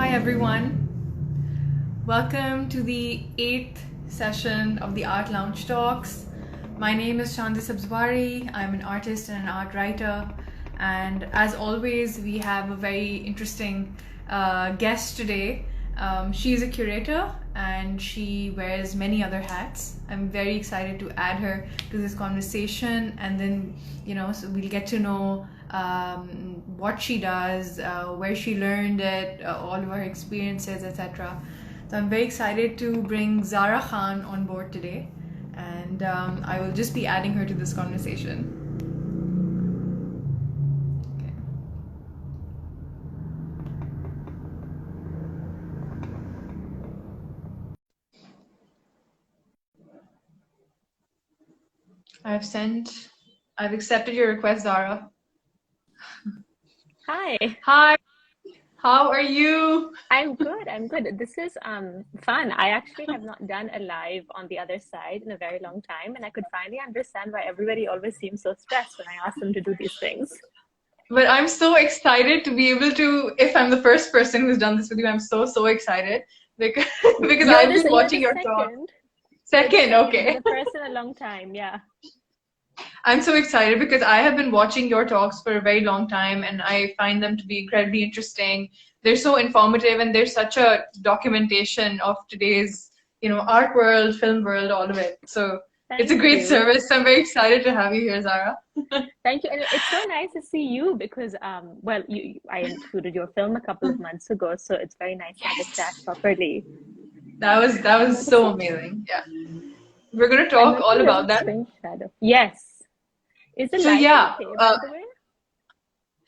Hi everyone. Welcome to the 8th session of the Art Lounge Talks. My name is Shandi Sabzwari. I'm an artist and an art writer. And as always, we have a very interesting guest today. She is a curator and she wears many other hats. I'm very excited to add her to this conversation, and then, so we'll get to know what she does, where she learned it, all of her experiences, etc. So I'm very excited to bring Zahra Khan on board today, and I will just be adding her to this conversation. Okay. I've accepted your request, Zahra. Hi, Hi, how are you? I'm good. I'm good. This is fun. I actually have not done a live on the other side in a very long time, and I could finally understand why everybody always seems so stressed when I ask them to do these things. But I'm so excited to be able to, if I'm the first person who's done this with you, I'm so excited because because I've been You're watching the your talk. second. You're the Second, second, but okay. the first in a long time. Yeah. I'm so excited because I have been watching your talks for a very long time and I find them to be incredibly interesting. They're so informative and there's such a documentation of today's, art world, film world, all of it. So it's a Thank great you. service. I'm very excited to have you here, Zara. Thank you. And it's so nice to see you because well, I included your film a couple of months ago, so it's very nice to have a chat Yes. properly. That was What is so it? amazing. Yeah. We're gonna I'm talk all noticing there's about a that. strange shadow. Yes. Is the So lighting yeah, okay, by the way?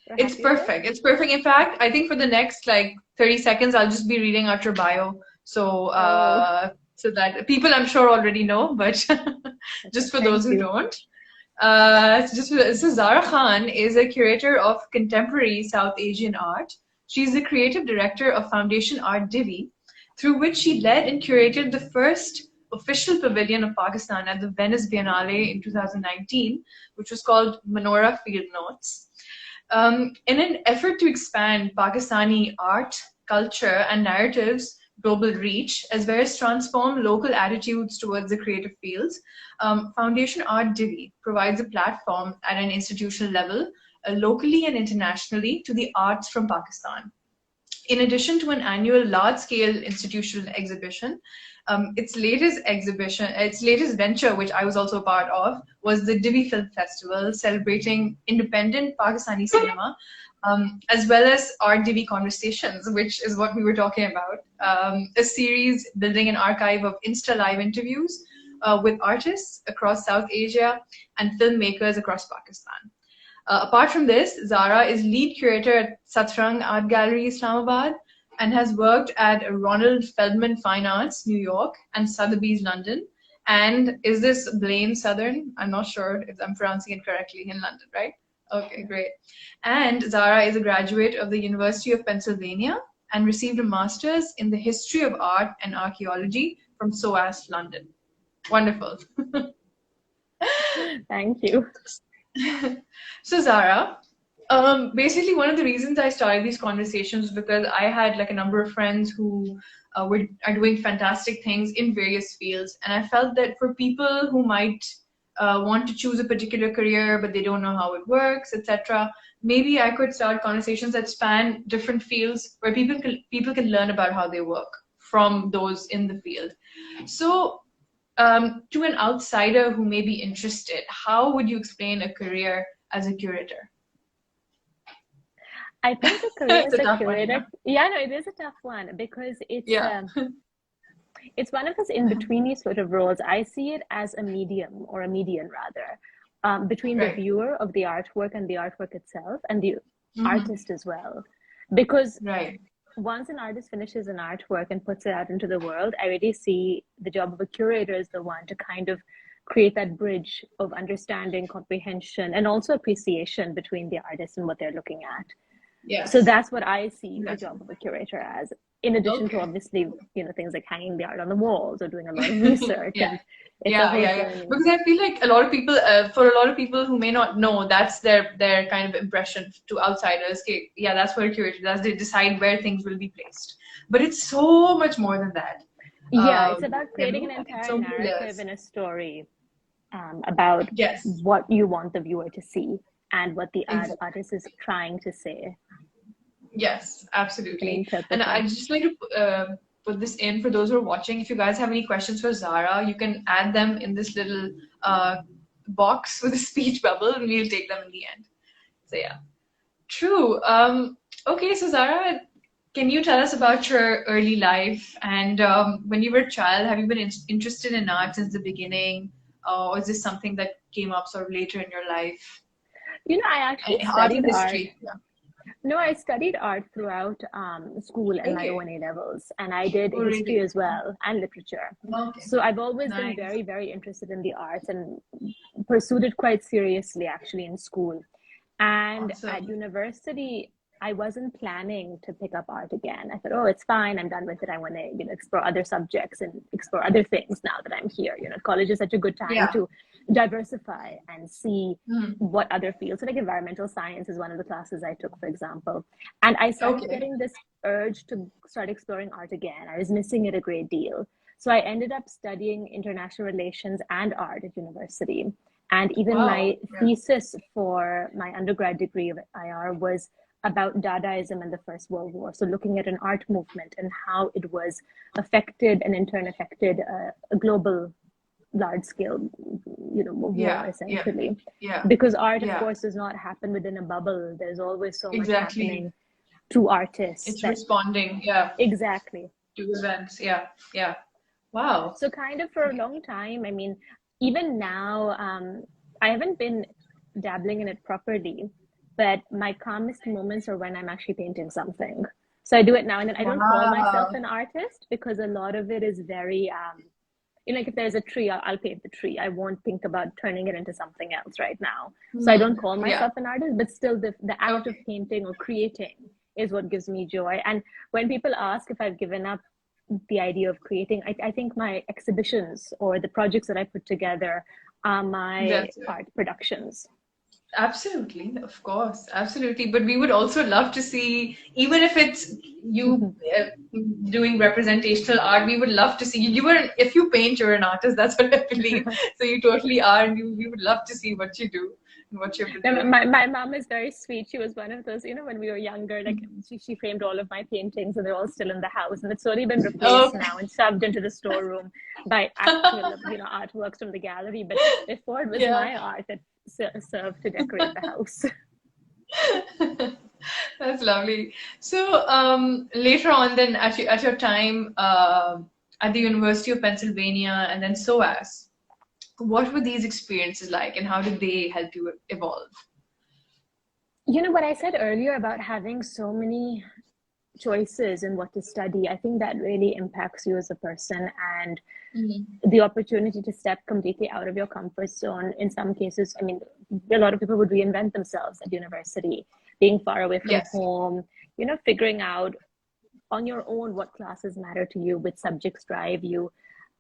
You're it's happy with it? perfect. It's perfect. In fact, I think for the next like 30 seconds, I'll just be reading out your bio. So, Oh, so that people I'm sure already know, but okay. just for those Thank who you. don't. So Zara Khan is a curator of contemporary South Asian art. She's the creative director of Foundation Art Divi, through which she led and curated the first official pavilion of Pakistan at the Venice Biennale in 2019, which was called Menorah Field Notes. In an effort to expand Pakistani art, culture, and narratives' global reach, as well as transform local attitudes towards the creative fields, Foundation Art Divi provides a platform at an institutional level, locally and internationally, to the arts from Pakistan. In addition to an annual large-scale institutional exhibition, its latest venture, which I was also a part of, was the Divi Film Festival, celebrating independent Pakistani cinema, as well as Art Divi Conversations, which is what we were talking about, a series building an archive of Insta Live interviews with artists across South Asia and filmmakers across Pakistan. Apart from this, Zara is lead curator at Satrang Art Gallery, Islamabad, and has worked at Ronald Feldman Fine Arts, New York, and Sotheby's, London. And is this Blaine Southern? I'm not sure if I'm pronouncing it correctly, in London, right? Okay, great. And Zara is a graduate of the University of Pennsylvania and received a master's in the history of art and archaeology from SOAS, London. Wonderful. Thank you. So Zara, basically one of the reasons I started these conversations was because I had like a number of friends who are doing fantastic things in various fields, and I felt that for people who might want to choose a particular career but they don't know how it works, etc., maybe I could start conversations that span different fields where people can learn about how they work from those in the field. So to an outsider who may be interested, how would you explain a career as a curator? I think a career It's as a a tough one, curator, yeah, no, it is a tough one because yeah. it's one of those in-betweeny sort of roles. I see it as a medium or a median rather, between the Right. viewer of the artwork and the artwork itself and the Hmm. artist as well. Because Right. once an artist finishes an artwork and puts it out into the world, I really see the job of a curator as the one to kind of create that bridge of understanding, comprehension, and also appreciation between the artist and what they're looking at. So Yes. that's what I see the Yes. job of a curator as. in addition to Okay. obviously, things like hanging the art on the walls or doing a lot of research. Yeah. And it's a Yeah, whole yeah, yeah. journey. Because I feel like a lot of people, for a lot of people who may not know, that's their kind of impression to outsiders. Okay, yeah, that's what a curator does. They decide where things will be placed. But it's so much more than that. Yeah, it's about You creating know, an it's entire so many narrative layers. and a story about Yes, what you want the viewer to see and what the exactly. artist is trying to say Yes, and absolutely. And I interpreting. just like to put this in for those who are watching. If you guys have any questions for Zara, you can add them in this little box with a speech bubble, and we'll take them in the end. So yeah, true. Okay, so Zara, can you tell us about your early life and when you were a child? Have you been interested in art since the beginning, or is this something that came up sort of later in your life? I actually Art and studied art. history. Yeah. No, I studied art throughout school and my Okay. own A levels, and I did Oh, history really? as well and literature. Okay. So I've always been Nice. very, very interested in the arts and pursued it quite seriously actually in school. And at Awesome. university, I wasn't planning to pick up art again. I thought, oh, it's fine. I'm done with it. I want to, explore other subjects and explore other things now that I'm here. College is such a good time Yeah. to diversify and see Hmm. what other fields. So like environmental science is one of the classes I took, for example. And I started Okay. getting this urge to start exploring art again. I was missing it a great deal. So I ended up studying international relations and art at university. And even Wow. my Yeah. thesis for my undergrad degree of IR was about Dadaism in the First World War. So looking at an art movement and how it was affected and in turn affected a global large scale, war Yeah. Yeah. essentially. Yeah. Because art, of Yeah. course, does not happen within a bubble. There's always so much Exactly. happening to artists It's that responding. Yeah. exactly. To events. Yeah. Yeah. Wow. So kind of for a long time, I mean, even now, I haven't been dabbling in it properly, but my calmest moments are when I'm actually painting something. So I do it now and then. I don't call myself Wow. an artist because a lot of it is very, like if there's a tree, I'll paint the tree. I won't think about turning it into something else right now. So I Hmm. don't call Yeah. myself an artist, but still the act of Okay. painting or creating is what gives me joy. And when people ask if I've given up the idea of creating, I think my exhibitions or the projects that I put together are my That's it. art productions. Absolutely, of course, absolutely. But we would also love to see, even if it's you doing representational art, we would love to see you. If you paint, you're an artist. That's what I believe. So you totally are, and we would love to see what you do and what you're doing. My mom is very sweet. She was one of those, when we were younger, like she framed all of my paintings and they're all still in the house. And it's slowly been replaced Okay. now and shoved into the storeroom by actual, artworks from the gallery. But before it was Yeah. my art that served to decorate the house. That's lovely. So later on, then at your time at the University of Pennsylvania and then SOAS, what were these experiences like, and how did they help you evolve? What I said earlier about having so many choices in what to study, I think that really impacts you as a person, and Mhm. the opportunity to step completely out of your comfort zone. In some cases, I mean, a lot of people would reinvent themselves at university, being far away from Yes. home, figuring out on your own what classes matter to you, which subjects drive you.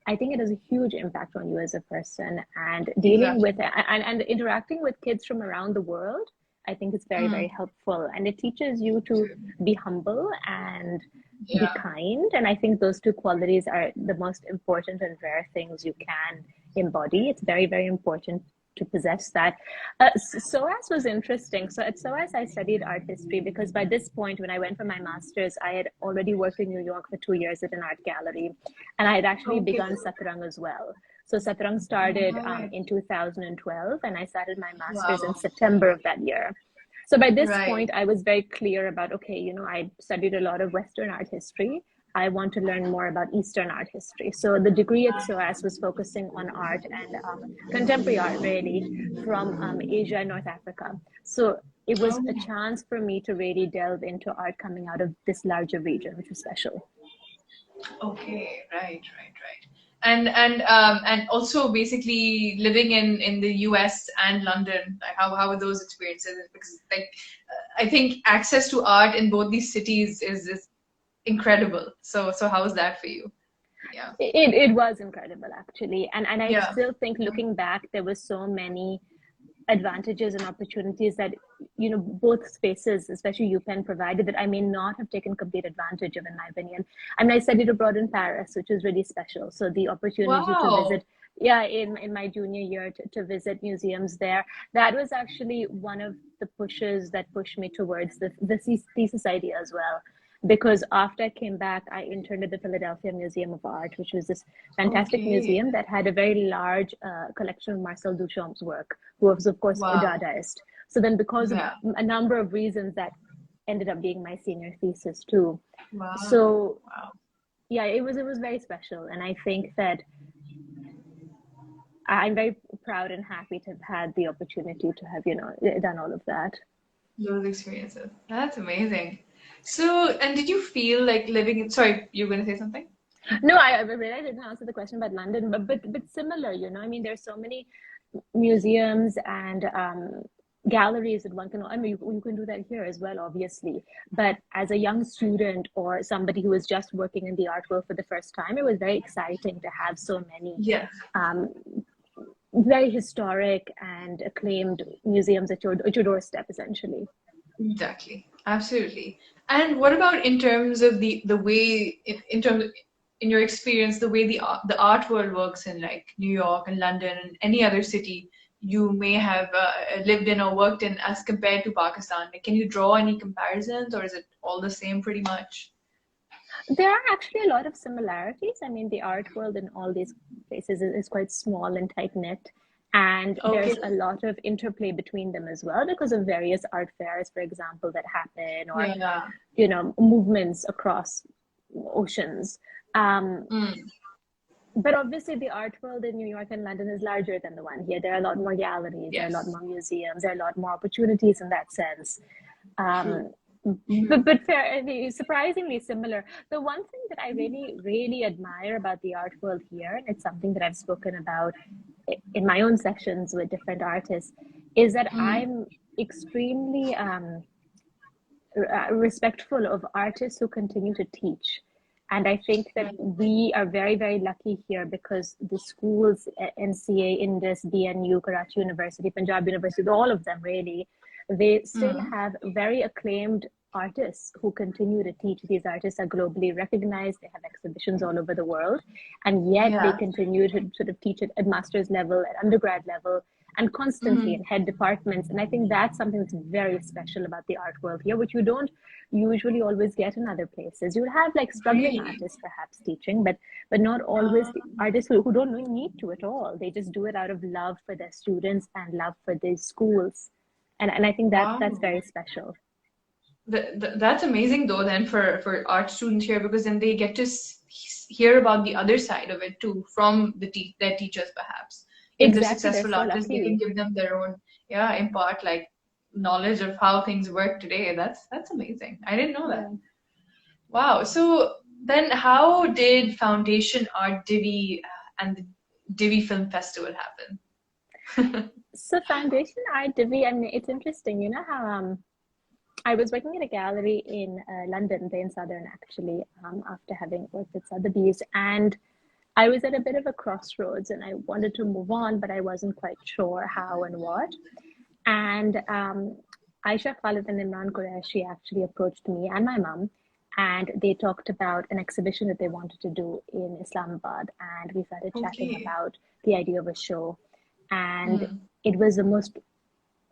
I think it has a huge impact on you as a person, and dealing with Exactly. and interacting with kids from around the world. I think it's very, very Mm. helpful, and it teaches you to True. be humble and be Yeah. kind. And I think those two qualities are the most important and rare things you can embody. It's very, very important to possess that. SOAS was interesting. So at SOAS, I studied art history because by this point, when I went for my master's, I had already worked in New York for 2 years at an art gallery, and I had actually Okay. begun Satrang as well. So Satrang started Right. in 2012, and I started my master's in Wow. September of that year. So by this Right. point, I was very clear about, okay, I studied a lot of Western art history. I want to learn more about Eastern art history. So the degree at SOAS was focusing on art and contemporary art, really, from Asia and North Africa. So it was a Okay. chance for me to really delve into art coming out of this larger region, which was special. Okay. Right. Right. Right. And also basically living in the US and London, like how were those experiences? Because like I think access to art in both these cities is incredible. So how was that for you? Yeah. It was incredible, actually. And I Yeah. still think, looking back, there were so many advantages and opportunities that, both spaces, especially UPenn, provided, that I may not have taken complete advantage of, in my opinion. I mean, I studied abroad in Paris, which was really special. So the opportunity to Wow. visit, yeah, in my junior year, to visit museums there, that was actually one of the pushes that pushed me towards the thesis idea as well. Because after I came back, I interned at the Philadelphia Museum of Art, which was this fantastic Okay. museum that had a very large collection of Marcel Duchamp's work, who was, of course, a Wow. Dadaist. So then, because of Yeah. a number of reasons, that ended up being my senior thesis too. Wow. So Wow. yeah, it was very special, and I think that I'm very proud and happy to have had the opportunity to have, done all of that. Those experiences. That's amazing. So, and did you feel like living in, sorry, you were going to say something? No, I realized I didn't answer the question about London, but similar, I mean, there's so many museums and galleries that one can. I mean, you can do that here as well, obviously. But as a young student or somebody who was just working in the art world for the first time, it was very exciting to have so many Yes, um, very historic and acclaimed museums at your doorstep, essentially. exactly. Absolutely. And what about in terms of the way in terms of, in your experience, the way the art world works in like New York and London and any other city you may have lived in or worked in as compared to Pakistan? Like, can you draw any comparisons, or is it all the same pretty much? There are actually a lot of similarities. I mean, the art world in all these places is quite small and tight knit. And Okay. there's a lot of interplay between them as well because of various art fairs, for example, that happen, or, Yeah. movements across oceans. Um, Mm. but obviously, the art world in New York and London is larger than the one here. There are a lot more galleries, there are a lot Yes. more museums, there are a lot more opportunities in that sense. True. Um, True. but fair, surprisingly similar. The one thing that I really, really admire about the art world here, and it's something that I've spoken about in my own sessions with different artists, is that Mm. I'm extremely respectful of artists who continue to teach. And I think that we are very, very lucky here because the schools, NCA, Indus, BNU, Karachi University, Punjab University, all of them really, they still Mm. have very acclaimed artists who continue to teach. These artists are globally recognized. They have exhibitions all over the world. And yet they Yeah. continue to sort of teach at master's level, at undergrad level, and constantly in Mm. head departments. And I think that's something that's very special about the art world here, which you don't usually always get in other places. You would have like struggling Really? artists perhaps teaching, but not always the artists who don't need to at all. They just do it out of love for their students and love for their schools. And I think that Wow. that's very special. That's amazing though then for art students here, because then they get to hear about the other side of it too from their teachers perhaps. If they're Exactly, they're successful so artists, they can lucky. give them their own, yeah, impart like knowledge of how things work today. That's amazing. I didn't know that. Yeah. Wow. So then how did Foundation Art Divi and the Divi Film Festival happen? So Foundation Art Divi, I mean, it's interesting. You know how I was working at a gallery in London, in Southern actually, after having worked at Sotheby's, and I was at a bit of a crossroads, and I wanted to move on, but I wasn't quite sure how and what. And Aisha Khalid and Imran Qureshi actually approached me and my mom, and they talked about an exhibition that they wanted to do in Islamabad. And we started chatting Okay. about the idea of a show. And Mm. it was the most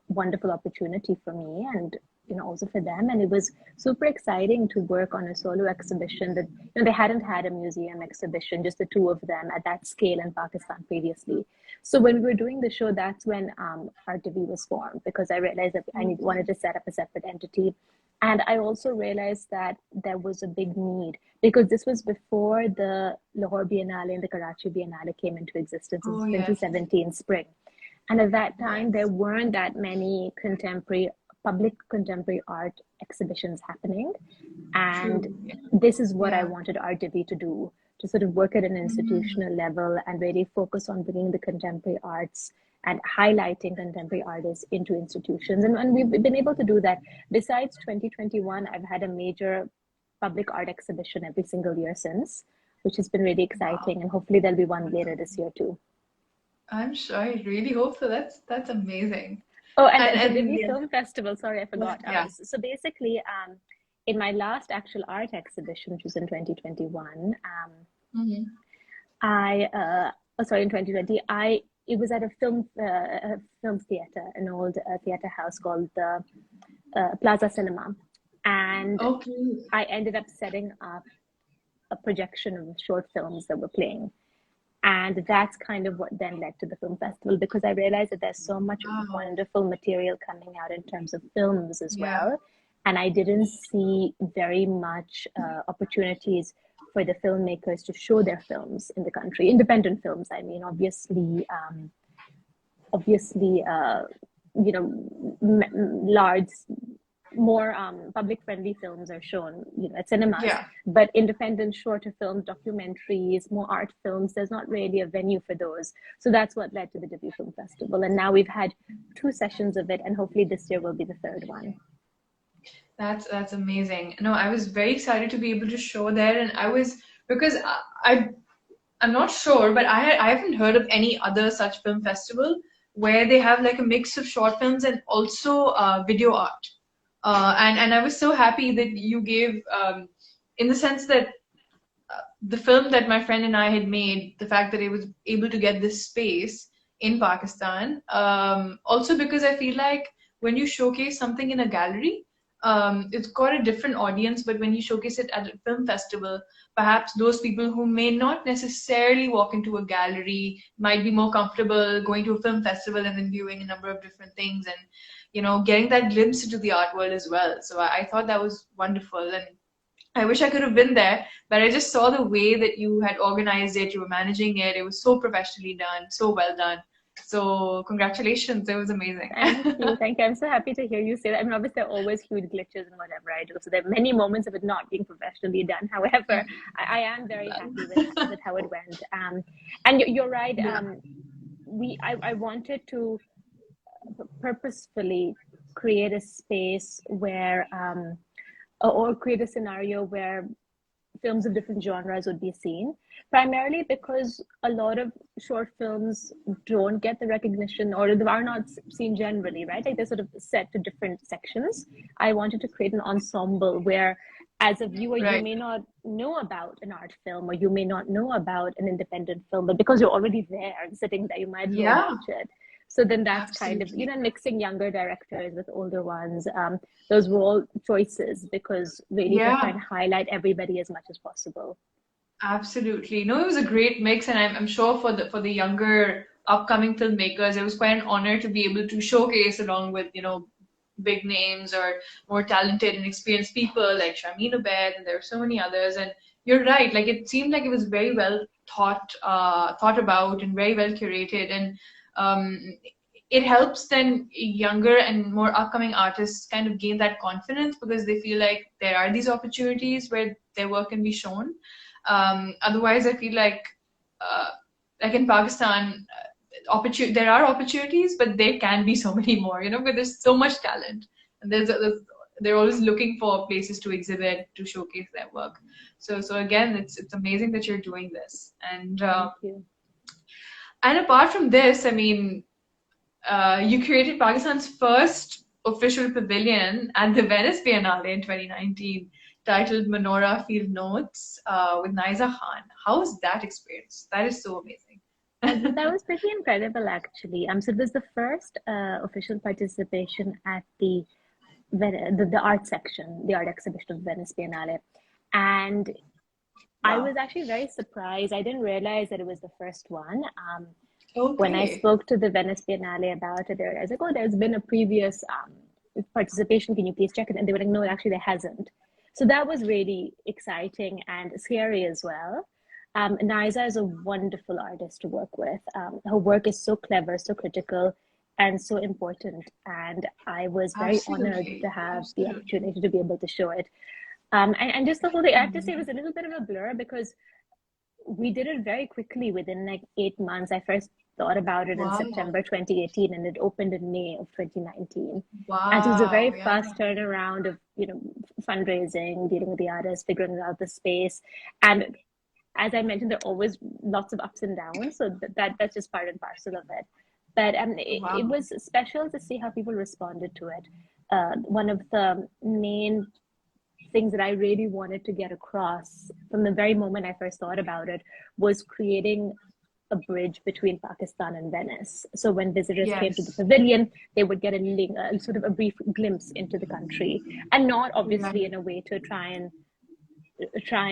wonderful opportunity for me and also for them, and it was super exciting to work on a solo exhibition that they hadn't had a museum exhibition, just the two of them at that scale in Pakistan previously. So when we were doing the show, that's when RTV was formed, because I realized that wanted to set up a separate entity. And I also realized that there was a big need, because this was before the Lahore Biennale and the Karachi Biennale came into existence in Oh yes. 2017 spring. And at that time, there Yes. weren't that many public contemporary art exhibitions happening. And True. Yeah. this is what I Yeah. wanted RTV to do, to sort of work at an Mm. institutional level and really focus on bringing the contemporary arts and highlighting contemporary artists into institutions. And we've been able to do that. Besides 2021, I've had a major public art exhibition every single year since, which has been really Wow. exciting. And hopefully there'll be one later this year too. I'm sure. I really hope so. That's amazing. Oh, and the And Divi yeah, Film Festival, sorry, I forgot. yeah. So basically, in my last actual art exhibition, which was in 2021, Hmm. in 2020, it was at a film theater, an old theater house called the Plaza Cinema. And Okay. I ended up setting up a projection of short films that were playing. And that's kind of what then led to the film festival, because I realized that there's so much Wow. wonderful material coming out in terms of films as Yeah. well. And I didn't see very much opportunities for the filmmakers to show their films in the country, independent films. I mean, obviously, large, more public friendly films are shown, at cinemas, Yeah. but independent shorter films, documentaries, more art films, there's not really a venue for those. So that's what led to the Debut Film Festival. And now we've had 2 sessions of it, and hopefully this year will be the third one. That's amazing. No, I was very excited to be able to show there, and I was because I'm not sure, but I haven't heard of any other such film festival where they have like a mix of short films and also video art. And I was so happy that you gave, in the sense that the film that my friend and I had made, the fact that it was able to get this space in Pakistan, also because I feel like when you showcase something in a gallery, it's got a different audience, but when you showcase it at a film festival, perhaps those people who may not necessarily walk into a gallery might be more comfortable going to a film festival and then viewing a number of different things and, getting that glimpse into the art world as well. So I thought that was wonderful. And I wish I could have been there, but I just saw the way that you had organized it, you were managing it. It was so professionally done, so well done. So congratulations, it was amazing. Thank you. Thank you. I'm so happy to hear you say that. I mean, obviously, there are always huge glitches in whatever I do. So there are many moments of it not being professionally done. However, I am very happy with how it went. And you're right. Yeah. I wanted to purposefully create a space where, or create a scenario where films of different genres would be seen, primarily because a lot of short films don't get the recognition or are not seen generally, right? Like they're sort of set to different sections. I wanted to create an ensemble where, as a viewer, you Right. may not know about an art film or you may not know about an independent film, but because you're already there and sitting there, you might as well Yeah, watch it. So then that's kind of, absolutely. mixing younger directors with older ones. Those were all choices because really to try Yeah, and highlight everybody as much as possible. absolutely. No, it was a great mix, and I'm sure for the younger upcoming filmmakers, it was quite an honor to be able to showcase along with, big names or more talented and experienced people like Shameen Obed, and there were so many others. And you're right, like it seemed like it was very well thought about and very well curated, and um, it helps then younger and more upcoming artists kind of gain that confidence because they feel like there are these opportunities where their work can be shown. Otherwise, I feel like in Pakistan, there are opportunities, but there can be so many more, because there's so much talent, and they're always looking for places to exhibit, to showcase their work. So again, it's amazing that you're doing this, Thank you. and apart from this, I mean, you created Pakistan's first official pavilion at the Venice Biennale in 2019, titled Menorah Field Notes, with Naiza Khan. How was that experience? That is so amazing. That was pretty incredible, actually. So it was the first official participation at the art section, the art exhibition of Venice Biennale, and I Wow. was actually very surprised. I didn't realize that it was the first one. When I Okay. spoke to the Venice Biennale about it, I was like, "Oh, there's been a previous participation. Can you please check it?" And they were like, "No, actually, there hasn't." So that was really exciting and scary as well. Naiza is a wonderful artist to work with. Her work is so clever, so critical, and so important. And I was very honored to Absolutely. have the Absolutely. opportunity to be able to show it. And just the whole thing, I have to say, it was a little bit of a blur because we did it very quickly within like 8 months. I first thought about it in Wow. September 2018, and it opened in May of 2019. And so it was a very Wow. Yeah. fast turnaround of, fundraising, dealing with the artists, figuring out the space. And as I mentioned, there are always lots of ups and downs. So that's just part and parcel of it. But it Wow. was special to see how people responded to it. One of the main things that I really wanted to get across from the very moment I first thought about it was creating a bridge between Pakistan and Venice. So when visitors came to the Yes. pavilion, they would get a sort of a brief glimpse into the country, and not obviously Right. in a way to try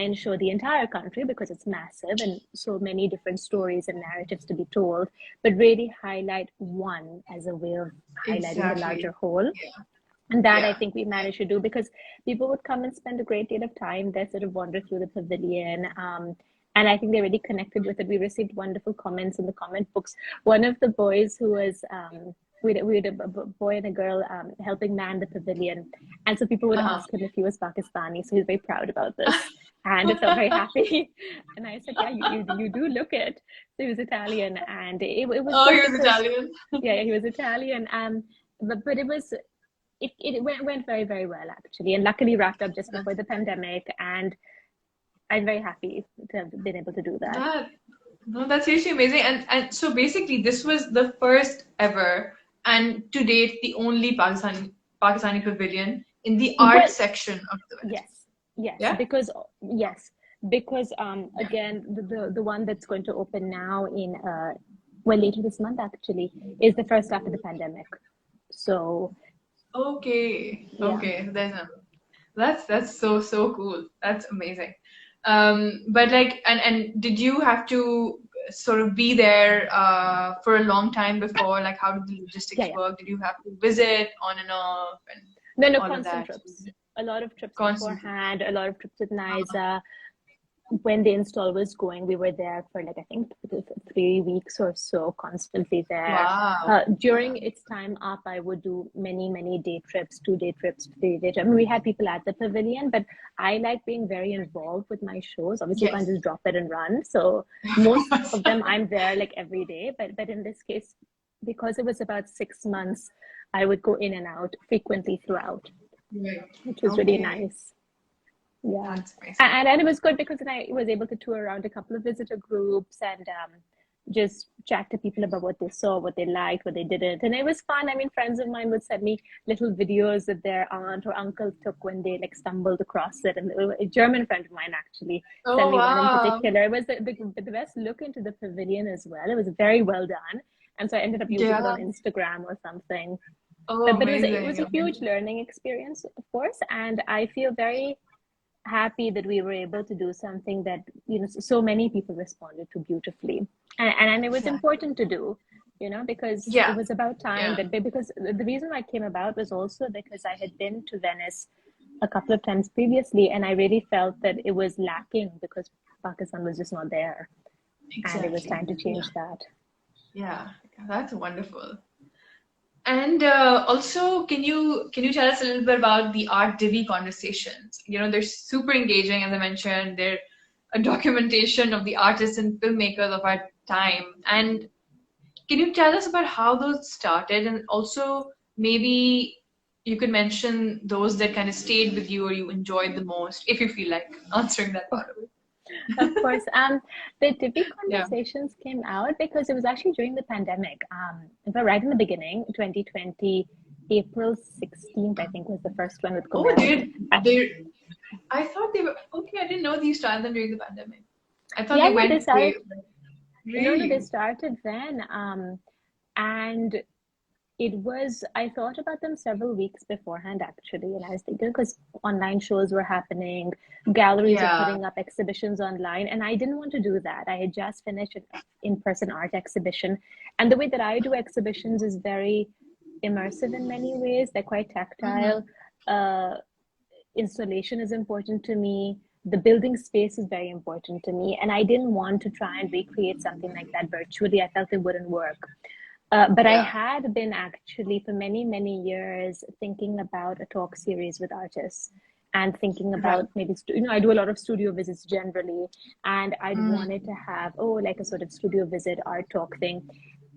and show the entire country because it's massive and so many different stories and narratives to be told, but really highlight one as a way of highlighting the larger Exactly. whole. Yeah. And that I Yeah. think we managed to do because people would come and spend a great deal of time there, sort of wander through the pavilion. And I think they really connected with it. We received wonderful comments in the comment books. One of the boys who was, we had a boy and a girl helping man the pavilion. And so people would Uh-huh. ask him if he was Pakistani. So he's very proud about this and felt very happy. And I said, yeah, you do look it. So he was Italian, and it was Oh, good he was because, Italian. yeah, he was Italian. But it was, it went very, very well, actually, and luckily wrapped up just before the pandemic. And I'm very happy to have been able to do that. That no, that's seriously amazing. And so basically, this was the first ever and to date the only Pakistani pavilion in the art Well, section of the event. yes, yes, Yeah. because again, the one that's going to open now in well, later this month, actually, is the first after the pandemic. So Okay. yeah. Okay. That's so cool. That's amazing. But like, and did you have to sort of be there for a long time before? Like, how did the Yeah, logistics yeah. work? Did you have to visit on and off and No, all of constant that? trips. A lot of trips Constantly. beforehand, a lot of trips with Uh, Niza. When the install was going, we were there for like I think 3 weeks or so, constantly there. wow. Yeah. During its time up, I would do many day trips, 2 day trips, 3 day trips. I mean, we had people at the pavilion, but I like being very involved with my shows. Obviously, you can't Yes. just drop it and run. So most of them, I'm there like every day. But in this case, because it was about 6 months, I would go in and out frequently throughout, Right. which was really Okay. nice. Yeah. That's amazing. And it was good because then I was able to tour around a couple of visitor groups and just chat to people about what they saw, what they liked, what they didn't. And it was fun. I mean, friends of mine would send me little videos that their aunt or uncle took when they like stumbled across it. And a German friend of mine actually sent Oh me one in wow. particular. It was the best look into the pavilion as well. It was very well done. And so I ended up using it on Yeah. Instagram or something. Oh, But it was amazing. a huge Amazing. learning experience, of course. And I feel very happy that we were able to do something that so many people responded to beautifully, and it was Exactly. important to do, because it Yeah. was about time Yeah. that because the reason why it came about was also because I had been to Venice a couple of times previously, and I really felt that it was lacking because Pakistan was just not there, and it was time Exactly. to Yeah. change that. Yeah. That's wonderful. And also, can you tell us a little bit about the Art Divi conversations? They're super engaging, as I mentioned. They're a documentation of the artists and filmmakers of our time. And can you tell us about how those started? And also, maybe you could mention those that kind of stayed with you or you enjoyed the most, if you feel like answering that part of it. Of course. The Divi Yeah. conversations came out because it was actually during the pandemic. In fact, right in the beginning, 2020, April 16th, I think was the first one with Oh, Kumail. I thought they were okay. I didn't know these started them during the pandemic. I thought Yeah, they yeah, they went started. way. No, they Really? started then. And I thought about them several weeks beforehand, actually. And I was thinking, because online shows were happening, galleries were Yeah. putting up exhibitions online, and I didn't want to do that. I had just finished an in-person art exhibition. And the way that I do exhibitions is very immersive in many ways. They're quite tactile. Mm-hmm. Uh, Installation is important to me. The building space is very important to me. And I didn't want to try and recreate something like that virtually. I felt it wouldn't work. But I Yeah. had been actually for many years thinking about a talk series with artists and thinking Right. about maybe, I do a lot of studio visits generally, and I'd Mm. wanted to have, like a sort of studio visit art talk thing.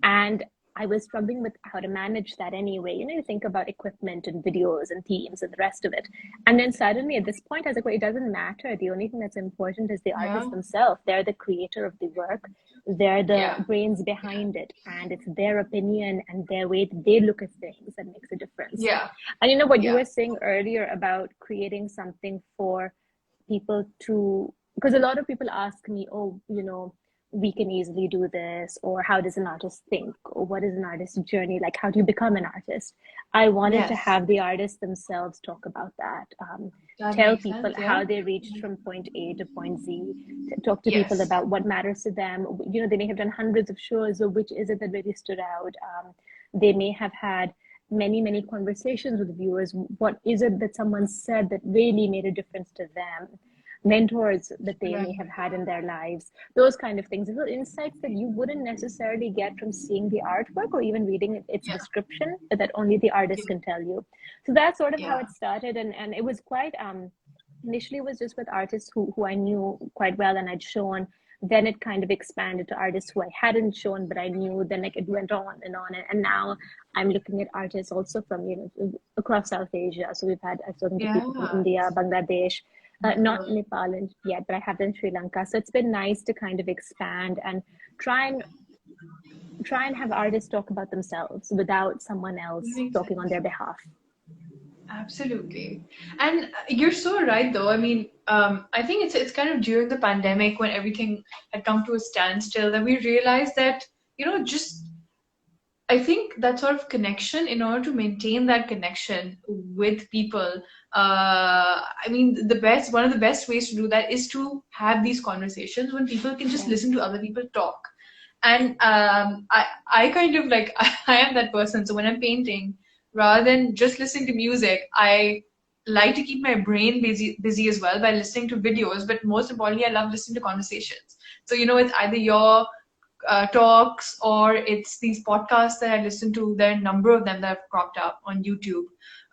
And I was struggling with how to manage that anyway. You know, you think about equipment and videos and teams and the rest of it. And then suddenly at this point, I was like, well, it doesn't matter. The only thing that's important is the Yeah. artist themselves. They're the creator of the work. They're the Yeah. brains behind it. And it's their opinion and their way that they look at things that makes a difference. Yeah. And you know what you Yeah. were saying earlier about creating something for people to, because a lot of people ask me, oh, you know, we can easily do this, or how does an artist think, or what is an artist's journey like, how do you become an artist? I wanted to Yes. have the artists themselves talk about that, That tell makes people sense. Yeah. how they reached from point A to point Z, talk to people Yes. about what matters to them. You know, they may have done hundreds of shows, or which is it that really stood out. They may have had many conversations with viewers. What is it that someone said that really made a difference to them? Mentors that they may Right. have had in their lives, those kind of things, little insights that you wouldn't necessarily get from seeing the artwork or even reading its Yeah. description, but that only the artist Yeah. can tell you. So that's sort of how Yeah. it started. And it was quite, initially it was just with artists who I knew quite well and I'd shown. Then it kind of expanded to artists who I hadn't shown, but I knew. Then like it went on and on. And now I'm looking at artists also from, you know, across South Asia. So I've spoken to people from Yeah. India, Bangladesh, not Beautiful. Nepal yet, but I have done Sri Lanka. So it's been nice to kind of expand and try and try and have artists talk about themselves without someone That else makes talking on sense. their behalf. Absolutely. And you're so right, though. I mean, I think it's kind of during the pandemic when everything had come to a standstill that we realized that, just I think that sort of connection, in order to maintain that connection with people, I mean, one of the best ways to do that is to have these conversations when people can just Yeah. listen to other people talk. And I kind of like, I am that person. So when I'm painting, rather than just listening to music, I like to keep my brain busy as well by listening to videos. But most importantly, I love listening to conversations. So, it's either your talks or it's these podcasts that I listen to. There are a number of them that have cropped up on YouTube.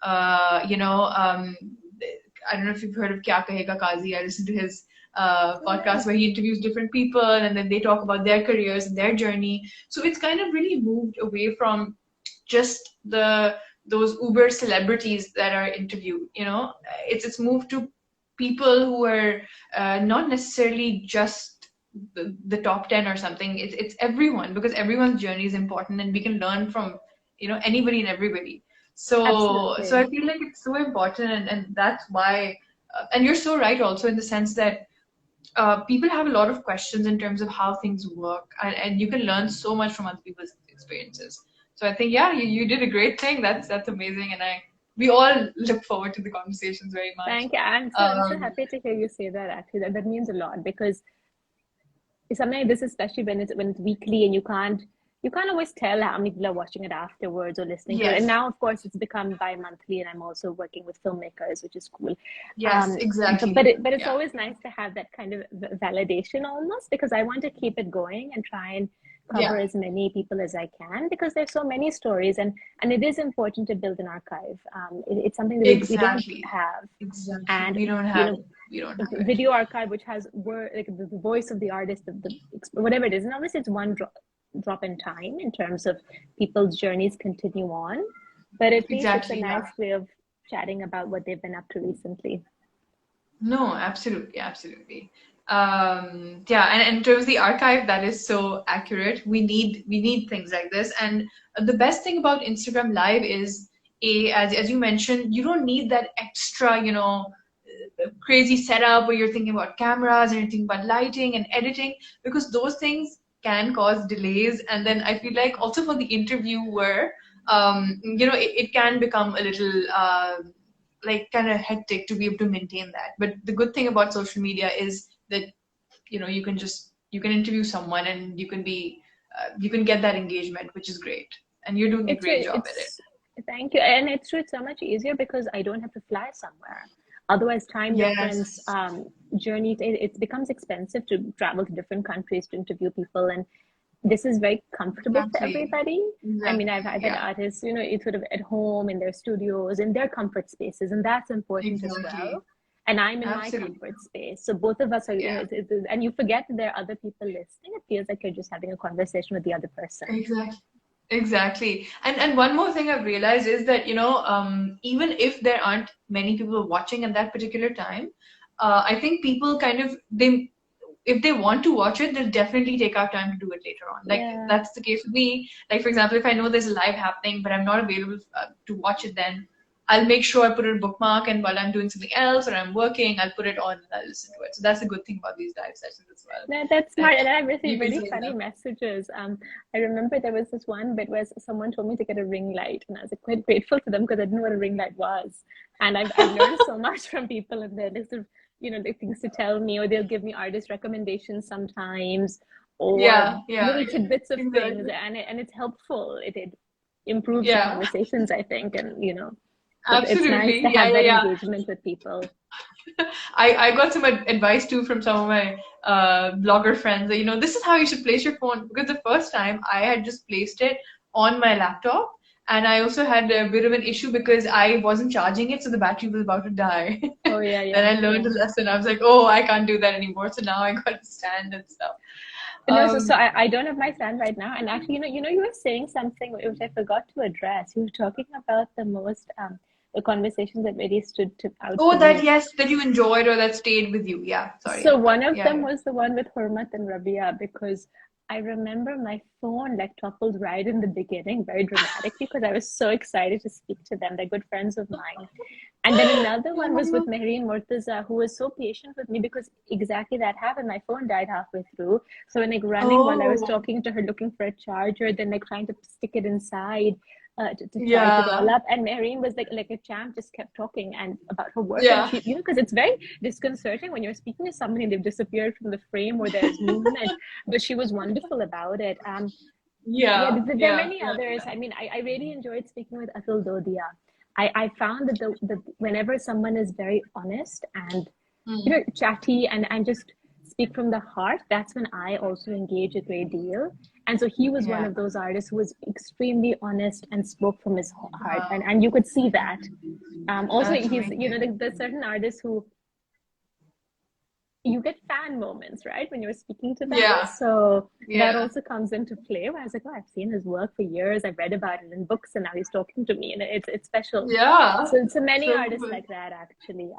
I don't know if you've heard of Kya Kahega Kazi. I listen to his podcast where he interviews different people and then they talk about their careers and their journey. So it's kind of really moved away from just those uber celebrities that are interviewed. It's moved to people who are not necessarily just the top 10 or something. It's everyone, because everyone's journey is important and we can learn from anybody and everybody. So I Absolutely. feel like it's so important, and that's why and you're so right also in the sense that people have a lot of questions in terms of how things work, and you can learn so much from other people's experiences. So I think, yeah, you did a great thing. That's amazing, and we all look forward to the conversations very much. Thank you. I'm so Um, happy to hear you say that actually. That means a lot because something like this, especially when it's weekly and you can't always tell how many people are watching it afterwards or listening to it. And yes, now, of course, it's become bi-monthly, and I'm also working with filmmakers, which is cool. yes, But exactly. it's Yeah, always nice to have that kind of validation almost, because I want to keep it going and try and cover yeah, as many people as I can, because there's so many stories, and it is important to build an archive. It's something that we don't exactly, have. exactly. And We don't have it. video archive, which has word, like the voice of the artist, whatever it is, and obviously it's one drop in time in terms of people's journeys continue on, but at least it's a Exactly, yeah. nice way of chatting about what they've been up to recently. No, absolutely, absolutely. Yeah, and in terms of the archive, that is so accurate. We need things like this, and the best thing about Instagram Live is, as you mentioned, you don't need that extra, crazy setup where you're thinking about cameras and you're thinking about lighting and editing, because those things can cause delays. And then I feel like also for the interviewer, it can become a little like kind of hectic to be able to maintain that. But the good thing about social media is that you can interview someone and you can get that engagement, which is great. And you're doing a It's great a, job at it. it's Thank you, and it's true. It's so much easier because I don't have to fly somewhere. Otherwise, time difference, Yes, journey, it becomes expensive to travel to different countries to interview people, and this is very comfortable for exactly, everybody. I mean, I've exactly, had yeah, artists, it's sort of at home in their studios, in their comfort spaces, and that's important as exactly. well. and I'm in my Absolutely. comfort space. So both of us are, Yeah. and you forget that there are other people listening. It feels like you're just having a conversation with the other person. Exactly. Exactly. And one more thing I've realized is that, even if there aren't many people watching at that particular time, I think people kind of they if they want to watch it, they'll definitely take out time to do it later on. Like Yeah. that's the case with me. Like for example, if I know there's a live happening, but I'm not available to watch it, then I'll make sure I put it a bookmark, and while I'm doing something else or I'm working, I'll put it on and I'll listen to it. So that's a good thing about these live sessions as well. That's That smart. And I've received you can really save funny them. messages. I remember there was this one bit where someone told me to get a ring light, and I was like, quite grateful to them because I didn't know what a ring light was. And I've learned so much from people, and there's sort of, like things to tell me, or they'll give me artist recommendations sometimes, or Yeah, yeah, little tidbits of things, exactly. and it's helpful. It improves the Yeah, conversations, I think, and so it's nice to absolutely. Yeah, have yeah, that yeah. engagement with people. I got some advice too from some of my blogger friends that, this is how you should place your phone. Because the first time I had just placed it on my laptop, and I also had a bit of an issue because I wasn't charging it, so the battery was about to die. Oh yeah, Then yeah, I learned yeah. a lesson. I was like, oh, I can't do that anymore. So now I got to stand and stuff. No, so Um, I don't have my stand right now. And actually, you were saying something which I forgot to address. You were talking about the conversations that really out to oh, that me. yes, that you enjoyed or that stayed with you. Yeah, sorry. So one of Yeah, them yeah. was the one with Hormat and Rabia, because I remember my phone like toppled right in the beginning, very dramatically, because I was so excited to speak to them. They're good friends of mine. And then another one was with Mehreen Murtaza, who was so patient with me because exactly that happened. My phone died halfway through. So when like running while I was Oh, talking to her, looking for a charger, then like trying to stick it inside to charge it all yeah, up. And Mehreen was like a champ, just kept talking and about her work. And yeah, she, because it's very disconcerting when you're speaking to somebody and they've disappeared from the frame or there's movement. But she was wonderful about it. Yeah, yeah, there are yeah, many yeah, others. yeah. I mean, I really enjoyed speaking with Atul Dodia. I found that the whenever someone is very honest and Hmm. chatty and just speak from the heart, that's when I also engage a great deal. And so he was one Yeah. of those artists who was extremely honest and spoke from his heart, Wow. and you could see that. Also, That's he's amazing. there's certain artists who you get fan moments, right, when you're speaking to them. Yeah. So that Yeah. also comes into play. Where I was like, oh, I've seen his work for years. I've read about it in books, and now he's talking to me, and it's special. Yeah. So many So artists cool. like that actually.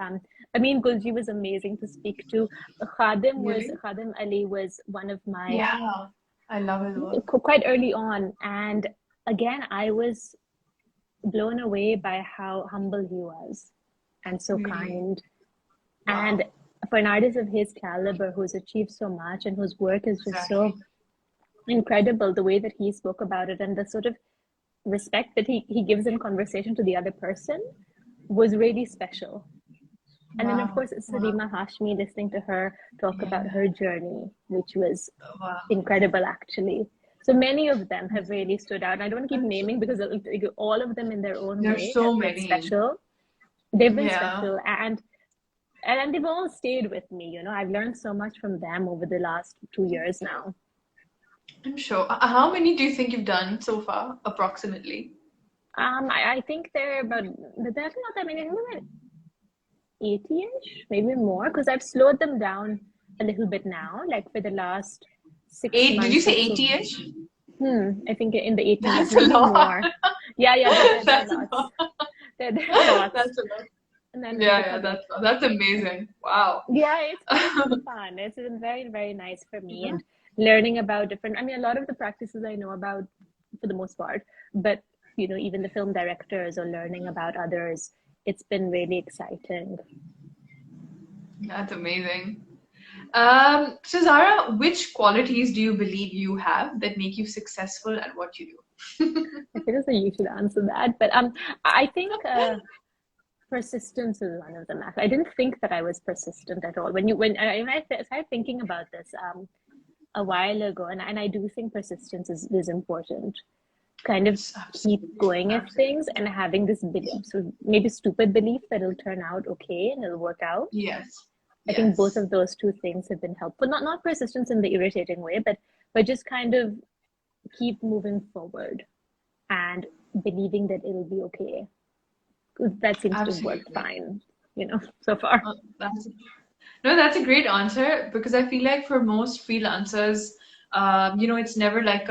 I mean, Gulji was amazing to speak to. Really? Khadim Ali was one of my Yeah. I love his work. quite early on, and again, I was blown away by how humble he was, and so Really. kind. And Wow. for an artist of his caliber who's achieved so much and whose work is just so Exactly. incredible, the way that he spoke about it and the sort of respect that he gives in conversation to the other person was really special. And then, of Wow. course, Wow. Salima Hashmi, listening to her talk Yeah. about her journey, which was Wow. incredible, actually. So many of them have really stood out. I don't keep naming because all of them in their own There's way so have been many. special. They've been Yeah. special. And they've all stayed with me. I've learned so much from them over the last 2 years now. I'm sure. How many do you think you've done so far, approximately? I think they're about, there's not that many, I think they're about 80-ish, maybe more, because I've slowed them down a little bit now, like for the last six Eight? Did you months say or so. 80-ish? I think in the 80s, That's a maybe lot. more. Yeah, there are That's a lots. lot. There are lots. That's a lot. And then Yeah, yeah, because that's amazing. Wow. yeah, it's been fun. It's been very, very nice for me, and learning about different. I mean, a lot of the practices I know about for the most part, but even the film directors or learning about others, it's been really exciting. That's amazing. So Zara, which qualities do you believe you have that make you successful at what you do? I feel as though you should answer that, but I think persistence is one of them. I didn't think that I was persistent at all. When I started thinking about this a while ago, and I do think persistence is important. Kind of keep Absolutely, going at things absolutely. and having this belief, so maybe stupid belief that it'll turn out okay and it'll work out. Yes, I think both yes, of those two things have been helpful. Not persistence in the irritating way, but just kind of keep moving forward and believing that it'll be okay. That seems to have worked absolutely. fine. so far. That's No, that's a great answer because I feel like for most freelancers, it's never like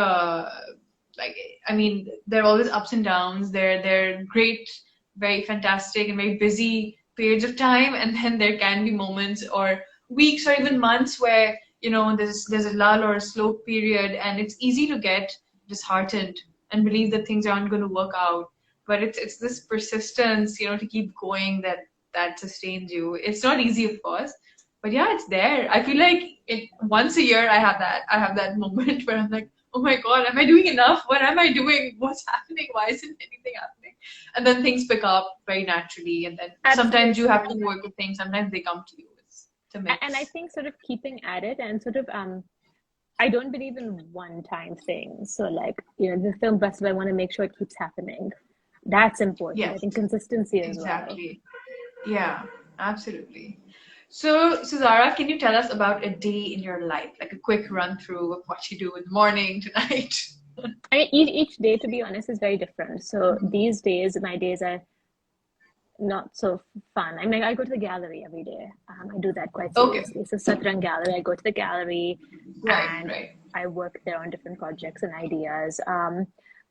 like I mean, there are always ups and downs. They're great, very fantastic, and very busy periods of time, and then there can be moments or weeks or even months where there's a lull or a slow period, and it's easy to get disheartened and believe that things aren't going to work out. But it's this persistence, to keep going that sustains you. It's not easy, of course, but yeah, it's there. I feel like once a year I have that moment where I'm like, oh my God, am I doing enough? What am I doing? What's happening? Why isn't anything happening? And then things pick up very naturally. And then sometimes you have to Absolutely. work with things. Sometimes they come to you. It's a And I mix. think sort of keeping at it and sort of I don't believe in one-time things. So like, the film festival, I want to make sure it keeps happening. That's important. I Yes, think consistency as well. exactly. Yeah, absolutely. So Zara, can you tell us about a day in your life, like a quick run through of what you do in the morning to night? I mean, each day, to be honest, is very different. So these days, my days are not so fun. I mean, I go to the gallery every day. I do that quite Okay, seriously. So Satrang Gallery, I go to the gallery right, and right. I work there on different projects and ideas.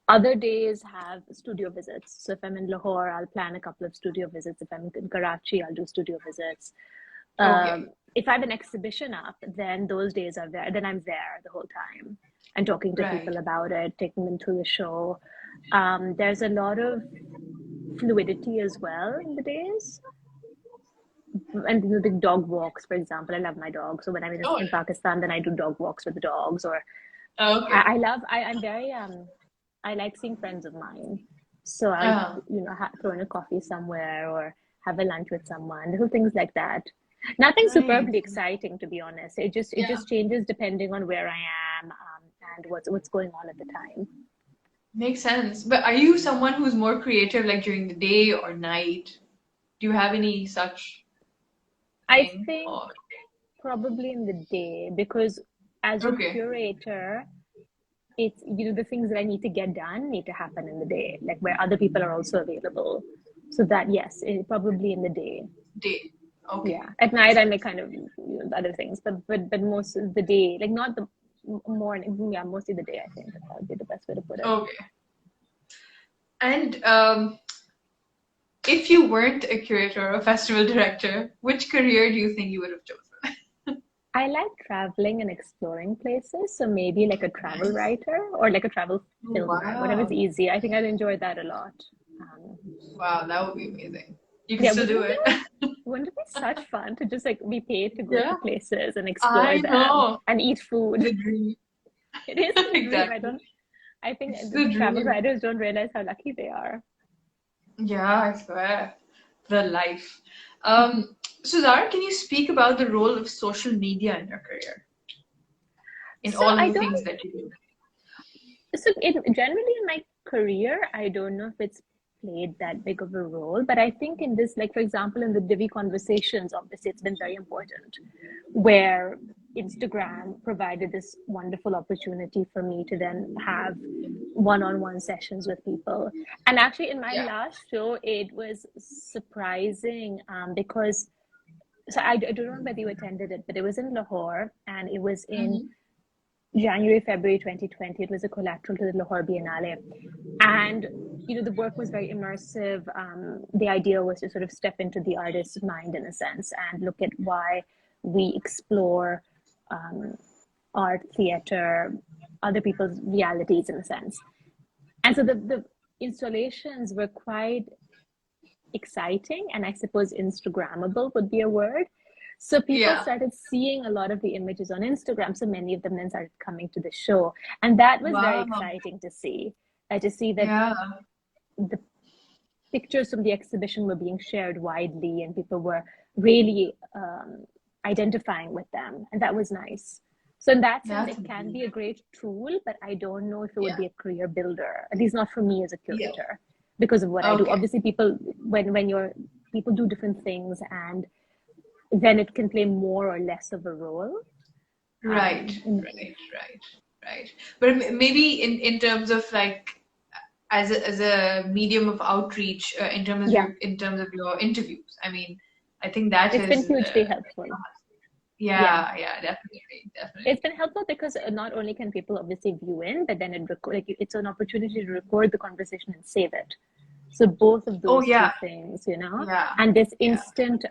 Other days have studio visits. So if I'm in Lahore, I'll plan a couple of studio visits. If I'm in Karachi, I'll do studio visits. Okay, If I have an exhibition up, then those days are there. Then I'm there the whole time and talking to right. people about it, taking them through the show. There's a lot of fluidity as well in the days. And the dog walks, for example. I love my dog. So when I'm Oh, in Pakistan, then I do dog walks with the dogs. Or okay. I'm very, I like seeing friends of mine. So I'll, Uh, throw in a coffee somewhere or have a lunch with someone, little things like that. Nothing nice. superbly exciting, to be honest. It Yeah, just changes depending on where I am, and what's going on at the time. makes sense. But are you someone who's more creative, like during the day or night? Do you have any such I thing? think Or probably in the day, because as a okay, curator, it's the things that I need to get done need to happen in the day, like where other people are also available. So that yes, probably in the day. day. Yeah, Okay, at night I make kind of other things, but most of the day, like not the morning. Yeah, mostly the day. I think that would be the best way to put it. okay. And if you weren't a curator or a festival director, which career do you think you would have chosen? I like traveling and exploring places, so maybe like a travel Nice. writer or like a travel Oh, filmer, whatever's wow. easy. I think I'd enjoy that a lot. Um, Wow, that would be amazing. You can yeah, still do it. wouldn't it be such fun to just like be paid to go to Yeah, places and explore I them know. and eat food? The dream. It is the dream. Exactly. I think It's the the travel dream. writers don't realize how lucky they are. Yeah, I swear. The life. So Zara, can you speak about the role of social media in your career, in So all of I the don't things that you do? so generally in my career, I don't know if it's played that big of a role, but I think in this, like for example, in the Divi conversations, obviously it's been very important, where Instagram provided this wonderful opportunity for me to then have one-on-one sessions with people. And actually, in my Yeah. last show, it was surprising because so I don't know whether you attended it, but it was in Lahore and it was in Hmm. January, February 2020. It was a collateral to the Lahore Biennale. And, the work was very immersive. The idea was to sort of step into the artist's mind in a sense and look at why we explore um, art, theater, other people's realities in a sense. And so the installations were quite exciting and I suppose Instagrammable would be a word. So people Yeah. started seeing a lot of the images on Instagram. So many of them then started coming to the show. And that was very Wow. exciting to see that Yeah. the pictures from the exhibition were being shared widely and people were really identifying with them. And that was nice. So in that sense, That's it can amazing. be a great tool, but I don't know if it would Yeah. be a career builder, at least not for me as a Yeah. curator, because of what I do. Okay. Obviously, when you're people do different things, and then it can play more or less of a role. Right. In Right. Right. Right. But maybe in terms of like as a medium of outreach, in terms of Yeah, your interviews. I mean, I think that It's been is hugely helpful. Yeah. yeah, definitely, It's definitely. been helpful because not only can people obviously view in, but then it's an opportunity to record the conversation and save it. So both of Oh those two yeah, things, yeah, and this yeah. instant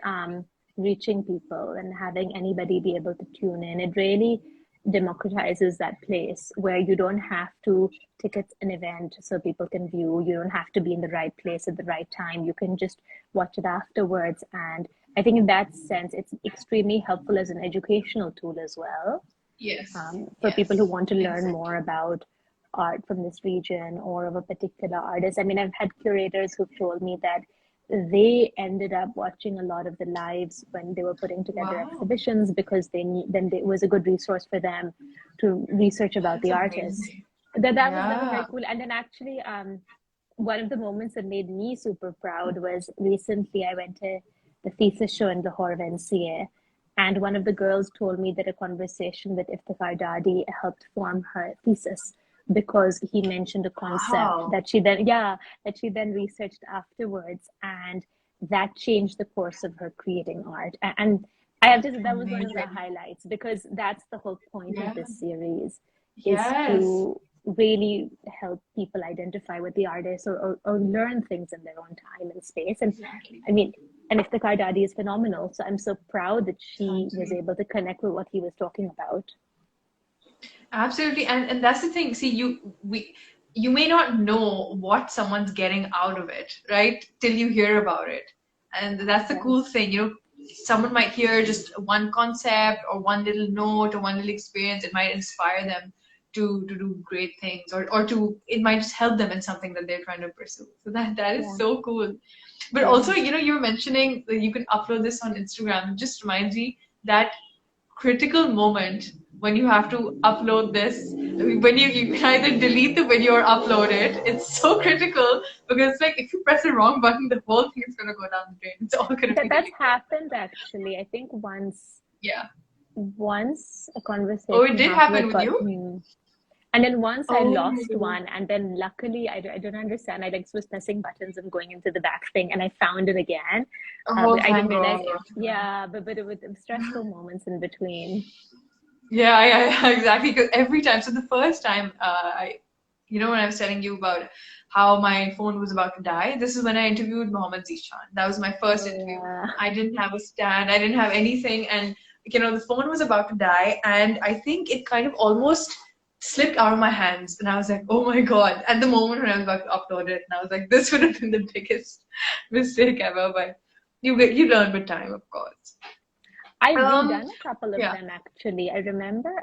reaching people and having anybody be able to tune in, it really democratizes that place where you don't have to ticket an event so people can view. You don't have to be in the right place at the right time. You can just watch it afterwards. And I think in that sense, it's extremely helpful as an educational tool as well, Yes, for people who yes, want to learn more exactly. about art from this region or of a particular artist. I mean, I've had curators who've told me that they ended up watching a lot of the lives when they were putting together Wow, exhibitions because it was a good resource for them to research about that's the artists. amazing. That was Yeah. very cool. And then actually, one of the moments that made me super proud was recently I went to the thesis show in Lahore of NCA, and one of the girls told me that a conversation with Iftikhar Dadi helped form her thesis because he mentioned a concept Wow. that she then researched afterwards, and that changed the course of her creating art. And I have just that was one of the Amazing. highlights because that's the whole point of Yeah. this series, is Yes. to really help people identify with the artist, or learn things in their own time and space. And Exactly. I mean, and Iftikhar Dadi is phenomenal. So I'm so proud that she was Exactly. able to connect with what he was talking about. Absolutely. And that's the thing. See, you may not know what someone's getting out of it, right? Till you hear about it. And that's the cool Yes. thing. Someone might hear just one concept or one little note or one little experience. It might inspire them to do great things, or to it might just help them in something that they're trying to pursue. So that is Yeah. so cool. But Yeah. also, you were mentioning that you can upload this on Instagram. It just reminds me that critical moment when you have to upload this, when you can either delete the video or upload it. It's so critical because like if you press the wrong button, the whole thing is gonna go down the drain. It's all gonna be That's deleted. happened actually. I think Yeah. once a Oh, it conversation did afterward happen with got you? and then once I lost Oh, one, and then luckily I don't understand. I like was pressing buttons and going into the back thing, and I found it again. oh, But I didn't thank realize. God. Yeah, but it was stressful moments in between. Yeah, exactly. Because every time, so the first time, when I was telling you about how my phone was about to die, this is when I interviewed Mohammed Zishan. That was my first Oh interview. yeah. I didn't have a stand, I didn't have anything, and the phone was about to die, and I think it kind of almost slipped out of my hands, and I was like, oh my God! At the moment when I was about to upload it, and I was like, this would have been the biggest mistake ever, but you learn with time, of course. I've Um, redone a couple of yeah. them actually. I remember,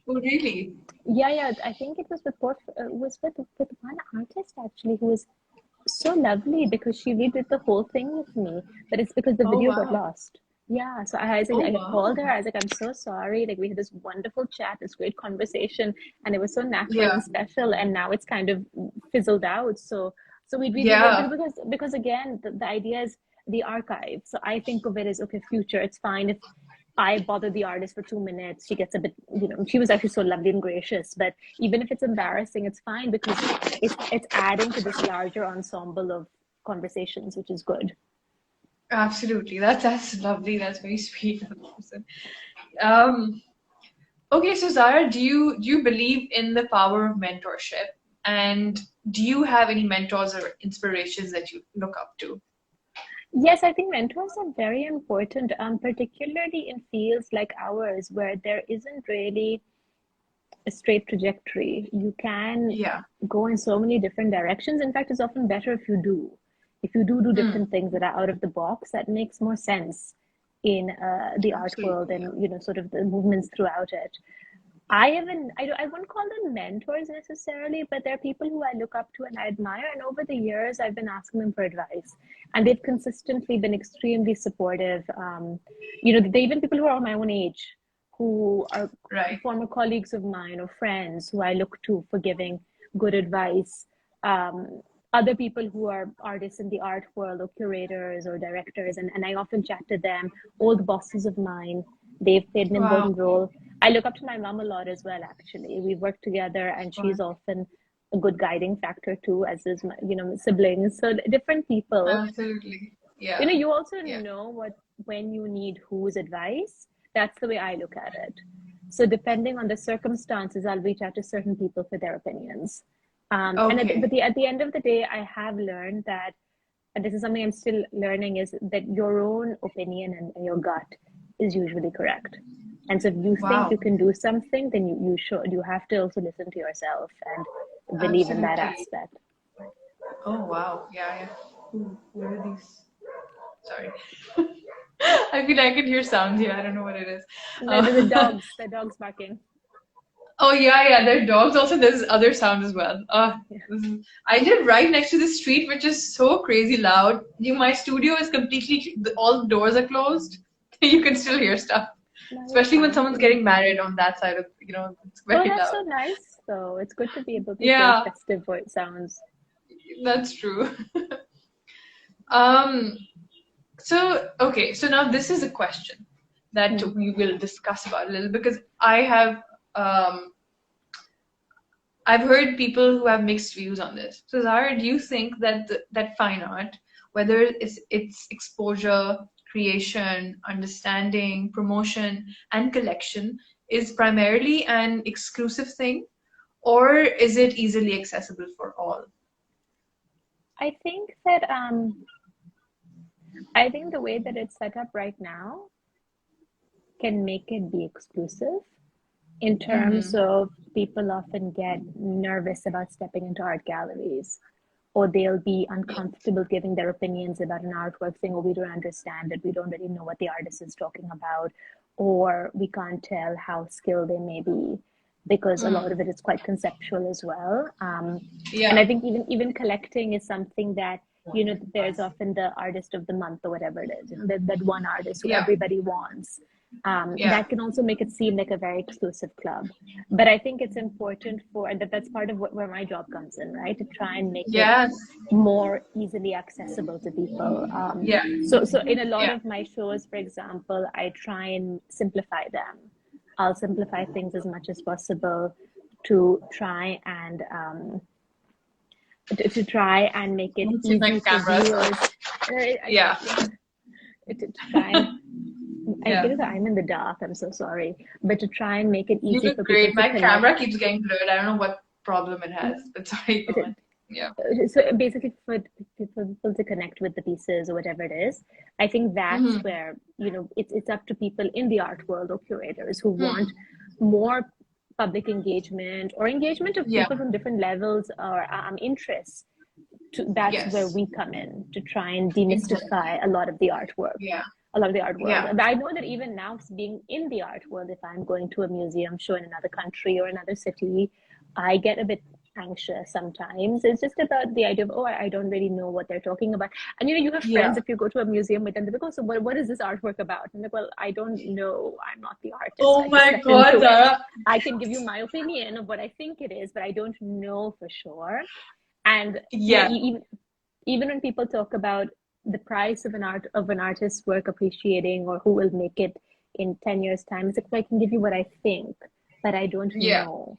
Oh, really? yeah, I think it was with one artist actually who was so lovely because she redid the whole thing with me, but it's because the Oh, video got wow. lost. Yeah, so I was like, Oh, I called wow. her. I was like, I'm so sorry. Like we had this wonderful chat, this great conversation, and it was so natural Yeah. and special. And now it's kind of fizzled out. So we redid it, but Yeah. because again, the idea is the archive. So I think of it as okay, future. It's fine if I bother the artist for 2 minutes. She gets a bit, she was actually so lovely and gracious. But even if it's embarrassing, it's fine because it's adding to this larger ensemble of conversations, which is good. Absolutely. That's lovely. That's very sweet of the person. Um, okay, so Zara, do you believe in the power of mentorship? And do you have any mentors or inspirations that you look up to? Yes, I think mentors are very important, particularly in fields like ours where there isn't really a straight trajectory. You can Yeah. go in so many different directions. In fact, it's often better if you do. If you do Mm, different things that are out of the box, that makes more sense in the art world absolutely. and sort of the movements throughout it. I wouldn't call them mentors necessarily, but they're people who I look up to and I admire. And over the years, I've been asking them for advice, and they've consistently been extremely supportive. They even people who are my own age, who are Right. former colleagues of mine or friends who I look to for giving good advice. Other people who are artists in the art world or curators or directors, and I often chat to them. Old bosses of mine, they've played an Wow. important role. I look up to my mom a lot as well, actually. We work together and she's Wow. often a good guiding factor too, as is my siblings. So different people. Absolutely. You know, Yeah. you also Yeah. know what when you need whose advice. That's the way I look at it. So depending on the circumstances, I'll reach out to certain people for their opinions. Okay. At the end of the day, I have learned that, and this is something I'm still learning, is that your own opinion and your gut is usually correct. And so if you think you Wow. can do something, then you have to also listen to yourself and believe in that Absolutely. aspect. Oh wow. Yeah, yeah. Ooh, what are these? Sorry. I feel I can hear sounds here. I don't know what it is. The dogs barking. Oh yeah, yeah. There are dogs. Also, there's other sounds as well. Yeah. I live right next to the street, which is so crazy loud. My studio is completely. All the doors are closed. You can still hear stuff, No, you're especially when fine. someone's getting married on that side of. It's Oh, very that's so loud. nice, though. It's good to be able to hear Yeah, festive sounds. that's true. Um. So okay. So now this is a question that Hmm. we will discuss about a little because I have um I've heard people who have mixed views on this. So Zahra, do you think that that fine art, whether it's exposure, creation, understanding, promotion, and collection, is primarily an exclusive thing, or is it easily accessible for all? I think that I think the way that it's set up right now can make it be exclusive in terms Mm-hmm. of people often get nervous about stepping into art galleries, or they'll be uncomfortable giving their opinions about an artwork, saying, oh, we don't understand it, we don't really know what the artist is talking about, or we can't tell how skilled they may be, because a lot of Mm. it is quite conceptual as well. And Yeah. I think even collecting is something that, there's often the artist of the month or whatever it is, that one artist who Yeah. everybody wants. Yeah. That can also make it seem like a very exclusive club. But I think it's important and that's part of where my job comes in, right? To try and make it Yes. more easily accessible to people. Yeah. So in a lot Yeah. of my shows, for example, I try and simplify them. I'll simplify things as much as possible to try and make it Let me check my easy for camera. Sorry. viewers. Yeah. To try and I Yeah. feel that I'm in the dark. I'm so sorry, but to try and make it You easy look for people great. to My connect. camera keeps getting blurred. I don't know what problem it has, but sorry, go on. Yeah. So basically, for people to connect with the pieces or whatever it is, I think that's Mm-hmm. where it's up to people in the art world or curators who want Hmm. more public engagement or engagement of Yeah. people from different levels or interests. That's where Yes. we come in to try and Exactly. demystify a lot of the artwork, Yeah. a lot of the art world. Yeah. And I know that even now, being in the art world, if I'm going to a museum show in another country or another city, I get a bit anxious sometimes. It's just about the idea of, oh, I don't really know what they're talking about. And you have friends, Yeah. if you go to a museum with them, they're like, oh, so what is this artwork about? And they're like, well, I don't know. I'm not the artist. Oh I just my step God, into it. Zara. I can give you my opinion of what I think it is, but I don't know for sure. And Yeah. even when people talk about the price of an artist's work appreciating or who will make it in 10 years time, it's like, I can give you what I think, but I don't Yeah. know.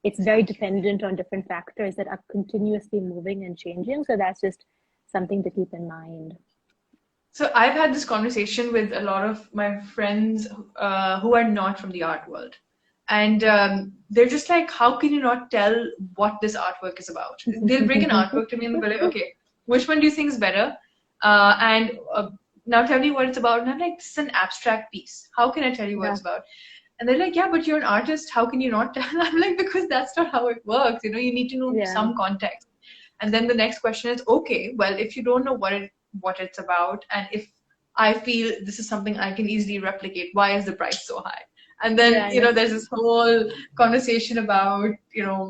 It's very dependent on different factors that are continuously moving and changing, so that's just something to keep in mind. So I've had this conversation with a lot of my friends who are not from the art world, and they're just like, "How can you not tell what this artwork is about?" They'll bring an artwork to me and they'll be like, "Okay, which one do you think is better?" And now tell me what it's about. And I'm like, "This is an abstract piece. How can I tell you what Yeah, it's about?" And they're like, "Yeah, but you're an artist. How can you not tell?" I'm like, "Because that's not how it works. You need to know yeah, some context." And then the next question is, okay, well, if you don't know what it's about, and if I feel this is something I can easily replicate, why is the price so high? And then, yeah, yeah. there's this whole conversation about,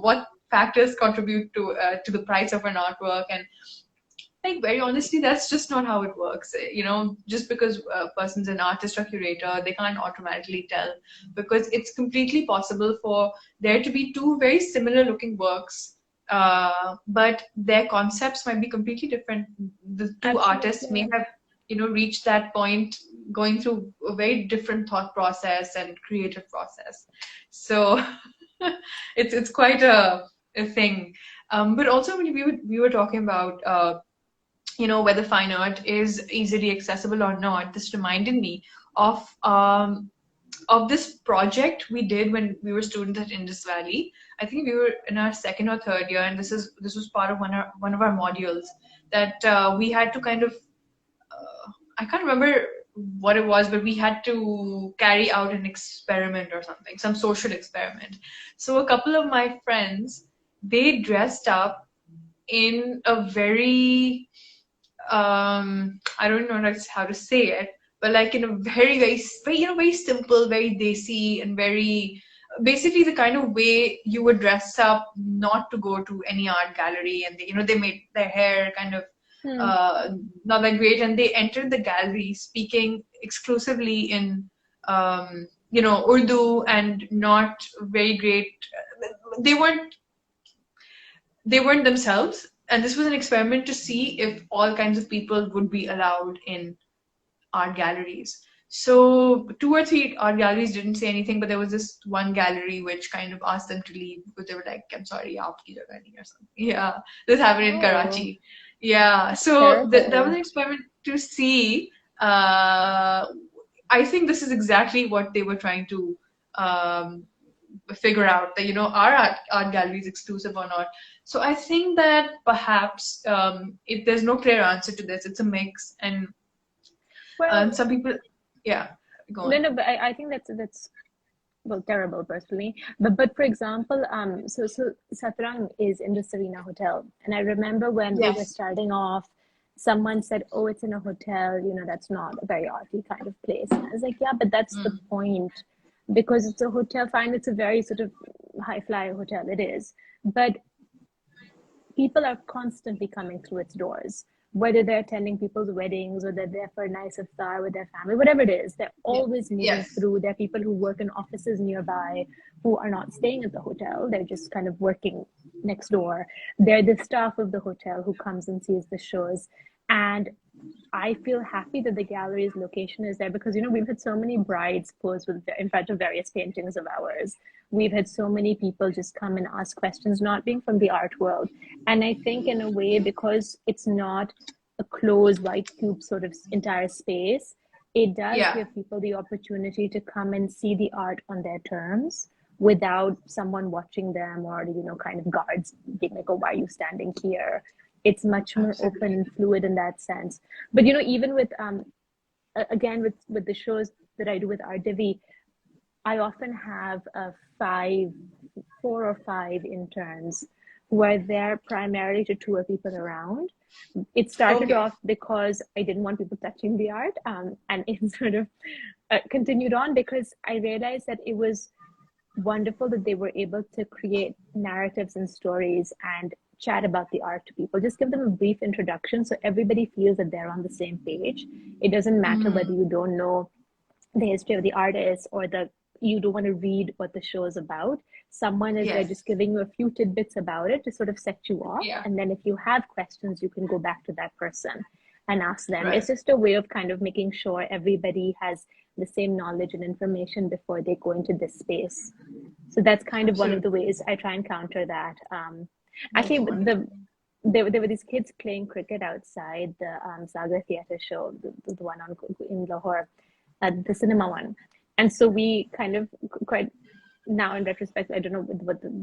what factors contribute to the price of an artwork. And like, very honestly, that's just not how it works. Just because a person's an artist or curator, they can't automatically tell, because it's completely possible for there to be two very similar looking works, but their concepts might be completely different. The two artists may Absolutely. have, reached that point going through a very different thought process and creative process. So it's quite a thing. But also, when we were talking about whether fine art is easily accessible or not, this reminded me of this project we did when we were students at Indus Valley. I think we were in our second or third year, and this was part of one of our modules that we had to kind of I can't remember what it was, but we had to carry out an experiment or something, some social experiment. So a couple of my friends, they dressed up in a very I don't know how to say it, but like in a very simple, very desi, and very basically the kind of way you would dress up not to go to any art gallery. And they made their hair kind of Hmm. not that great, and they entered the gallery speaking exclusively in Urdu, and not very great. They weren't they weren't themselves, and this was an experiment to see if all kinds of people would be allowed in art galleries. So two or three art galleries didn't say anything, but there was this one gallery which kind of asked them to leave because they were like, "I'm sorry, aapki jagah nahi," or something. Yeah, this happened in Oh, Karachi. Yeah, that's so that was terrible. an experiment to see. Uh, I think this is exactly what they were trying to um, figure out, that are art galleries exclusive or not. So I think that perhaps if there's no clear answer to this, it's a mix, and Well, some people, yeah, go no, on. no, but I think that's well terrible personally. But for example, so Satrang is in the Serena Hotel, and I remember when we were Yes. starting off, someone said, "Oh, it's in a hotel. That's not a very arty kind of place." And I was like, "Yeah, but that's the Mm. point, because it's a hotel. Fine, it's a very sort of high flyer hotel. It is, but people are constantly coming through its doors, whether they're attending people's weddings or they're there for a nice iftar with their family, whatever it is. They're Yeah. always moving Yes. through. There are people who work in offices nearby who are not staying at the hotel. They're just kind of working next door. They're the staff of the hotel who comes and sees the shows. And I feel happy that the gallery's location is there, because we've had so many brides pose in front of various paintings of ours. We've had so many people just come and ask questions, not being from the art world. And I think in a way, because it's not a closed white cube sort of entire space, it does Yeah. give people the opportunity to come and see the art on their terms without someone watching them, or kind of guards being like, "Oh, why are you standing here?" It's much more open Absolutely. and fluid in that sense. But even with again, with the shows that I do with RDV, I often have four or five interns who are there primarily to tour people around. It started Okay. off because I didn't want people touching the art, and it sort of continued on because I realized that it was wonderful that they were able to create narratives and stories and chat about the art to people. Just give them a brief introduction so everybody feels that they're on the same page. It doesn't matter whether Mm. you don't know the history of the artist, or you don't want to read what the show is about. Someone is there Yes. just giving you a few tidbits about it to sort of set you off, Yeah. and then if you have questions, you can go back to that person and ask them. It's Right. just a way of kind of making sure everybody has the same knowledge and information before they go into this space. So that's kind of one of the Absolutely. ways I try and counter that. That's Actually, wonderful. there were these kids playing cricket outside the Sagar Theatre show, the one in Lahore, the cinema one. And so we kind of quite now in retrospect, I don't know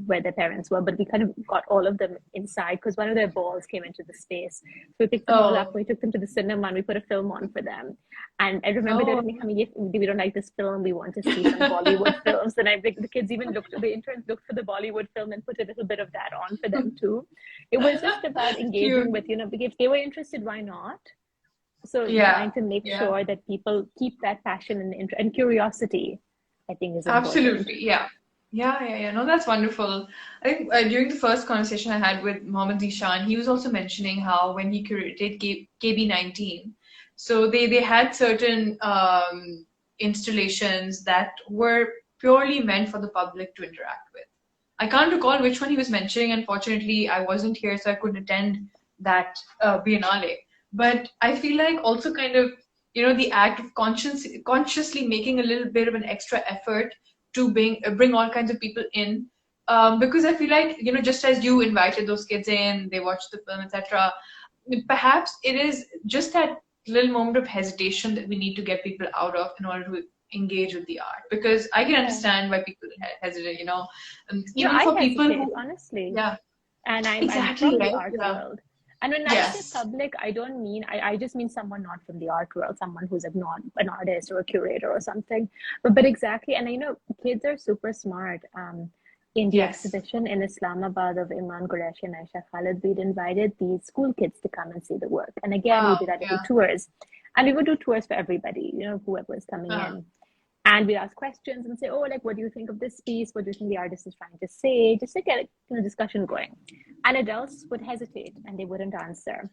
where their parents were, but we kind of got all of them inside because one of their balls came into the space. So we picked them all up, Oh. we took them to the cinema, and we put a film on for them. And I remember they were Oh. telling me, if we don't like this film, we want to see some Bollywood films. And the kids even the interns looked for the Bollywood film and put a little bit of that on for them too. It was just about engaging Cute. with, if they were interested, why not? So Yeah. trying to make Yeah. sure that people keep that passion and curiosity, I think, is important. Absolutely. Yeah. Yeah, yeah, yeah. No, that's wonderful. I think during the first conversation I had with Mohammed Zishan, he was also mentioning how when he curated KB19, so they had certain installations that were purely meant for the public to interact with. I can't recall which one he was mentioning. Unfortunately, I wasn't here, so I couldn't attend that Biennale. But I feel like also kind of, the act of consciously making a little bit of an extra effort to bring all kinds of people in. Because I feel like, just as you invited those kids in, they watched the film, etc. perhaps it is just that little moment of hesitation that we need to get people out of in order to engage with the art. Because I can Yeah. understand why people hesitate, No, even I for people hesitate, who, honestly. yeah, And I'm exactly, from the right? art Yeah. world. And when I say Yes. public, I don't mean, I just mean someone not from the art world, someone who's like not an artist or a curator or something. But exactly, and kids are super smart. In the Yes. exhibition in Islamabad of Imran Qureshi and Aisha Khalid, we'd invited these school kids to come and see the work. And again, we Wow. did our little Yeah. tours. And we would do tours for everybody, whoever was coming Uh, in. And we'd ask questions and say, oh, like, what do you think of this piece? What do you think the artist is trying to say? Just to get a discussion going. And adults would hesitate and they wouldn't answer.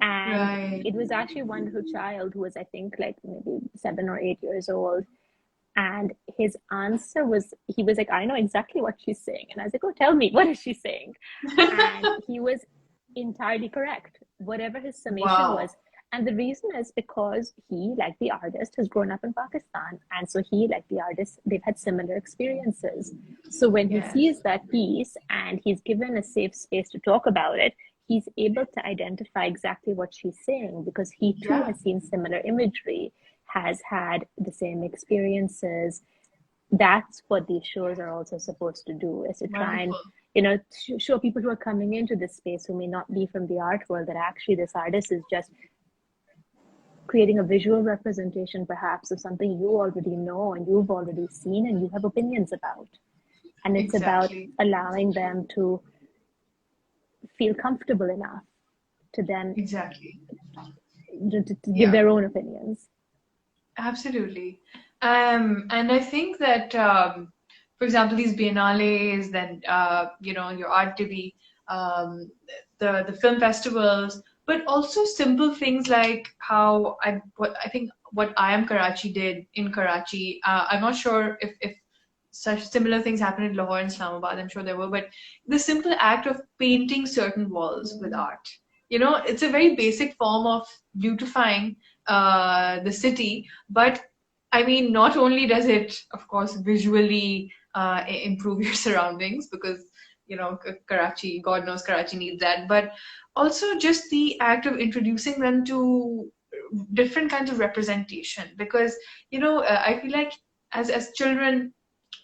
And right. it was actually one little child who was, I think, like maybe 7 or 8 years old. And his answer was, he was like, I know exactly what she's saying. And I was like, oh, tell me, what is she saying? And he was entirely correct, whatever his summation Wow. was. And the reason is because he, like the artist, has grown up in Pakistan. And so he, like the artist, they've had similar experiences. So when he Yes. sees that piece and he's given a safe space to talk about it, he's able to identify exactly what she's saying because he too Yeah. has seen similar imagery, has had the same experiences. That's what these shows are also supposed to do, is to try and Wonderful. show people who are coming into this space who may not be from the art world that actually this artist is just creating a visual representation perhaps of something you already know and you've already seen and you have opinions about. And it's about Exactly. allowing them to feel comfortable enough to then Exactly. to give Yeah. their own opinions. Absolutely. And I think that, for example, these biennales, then your art divi, the film festivals, but also simple things like how what I think what I Am Karachi did in Karachi. I'm not sure if such similar things happen in Lahore and Islamabad. I'm sure there were, but the simple act of painting certain walls with art. It's a very basic form of beautifying the city, but I mean, not only does it, of course, visually improve your surroundings because, Karachi, God knows Karachi needs that, but also just the act of introducing them to different kinds of representation. Because, I feel like as children,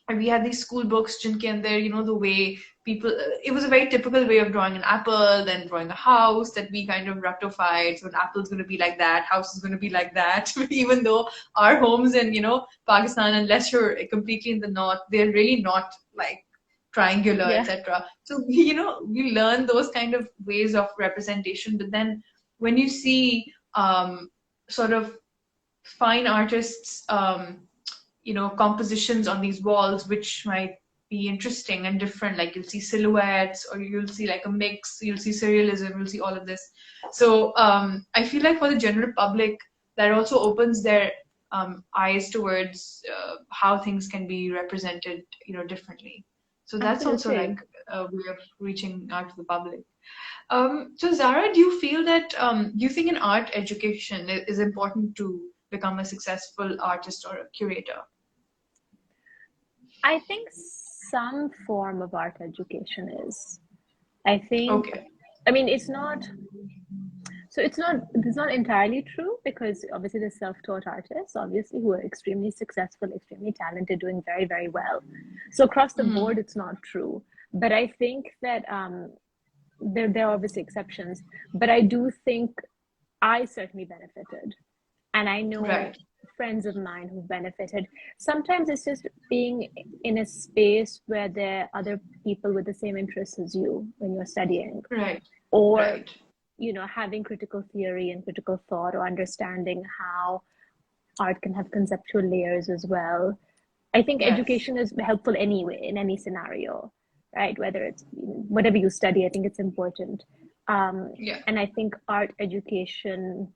we had these school books jinke andar, the way people, it was a very typical way of drawing an apple, then drawing a house that we kind of rectified. So an apple's going to be like that, house is going to be like that. Even though our homes in, Pakistan, unless you're completely in the north, they're really not like triangular, Yeah, etc. So, we learn those kind of ways of representation. But then when you see sort of fine artists, compositions on these walls, which might be interesting and different. Like you'll see silhouettes, or you'll see like a mix, you'll see surrealism, you'll see all of this. So I feel like for the general public, that also opens their eyes towards how things can be represented, differently. So that's also absolutely. like a way of reaching out to the public. So Zara, do you feel that do you think an art education is important to become a successful artist or a curator? I think some form of art education is. I think, Okay. I mean, it's not entirely true because obviously there's self-taught artists, obviously, who are extremely successful, extremely talented, doing very, very well. So across the board, Mm, it's not true. But I think that there are obviously exceptions. But I do think I certainly benefited. And I know right. friends of mine who've benefited. Sometimes it's just being in a space where there are other people with the same interests as you when you're studying, Right. or Right. having critical theory and critical thought, or understanding how art can have conceptual layers as well. I think Yes. education is helpful anyway in any scenario, right? Whether it's whatever you study, I think it's important. Yeah. And I think art education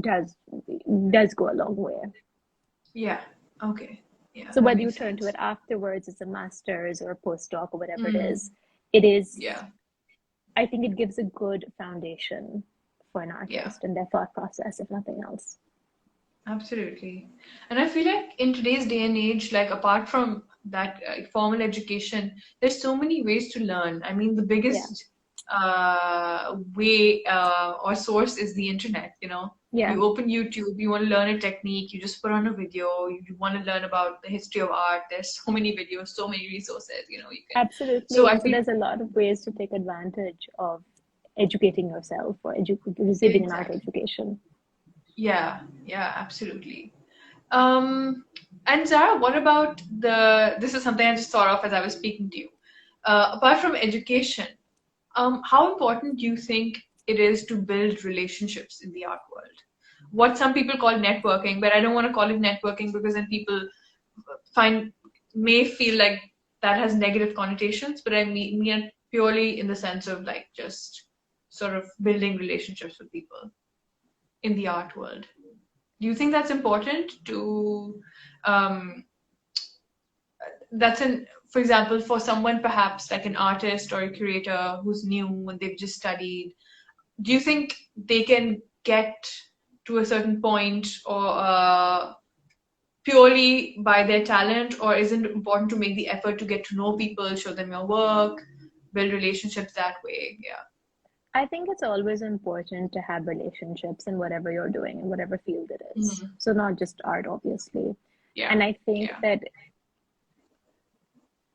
does does go a long way. Yeah. Okay. Yeah, So that whether you makes turn to it sense. afterwards as a master's or a postdoc or whatever Mm, it is, yeah. I think it gives a good foundation for an Yeah. artist and their thought process, if nothing else. Absolutely. And I feel like in today's day and age, like apart from that formal education, there's so many ways to learn. I mean, the Yeah. biggest way or source is the internet, you know. Yeah, You open YouTube, you want to learn a technique, you just put on a video, you want to learn about the history of art. There's so many videos, so many resources, you know, you can. So absolutely. I And so feel there's a lot of ways to take advantage of educating yourself or receiving an art exactly. education. Yeah, yeah, absolutely. Um, and Zara, what about this is something I just thought of as I was speaking to you. Apart from education, how important do you think it is to build relationships in the art world? What some people call networking, but I don't want to call it networking because then people find may feel like that has negative connotations, but I mean it purely in the sense of like just sort of building relationships with people in the art world. Do you think that's important to um, that's an for example for someone perhaps like an artist or a curator who's new and they've just studied, do you think they can get to a certain point or purely by their talent, or is it important to make the effort to get to know people, show them your work, build relationships that way? Yeah. I think it's always important to have relationships in whatever you're doing, in whatever field it is. Hmm. So not just art, obviously. Yeah. And I think Yeah. that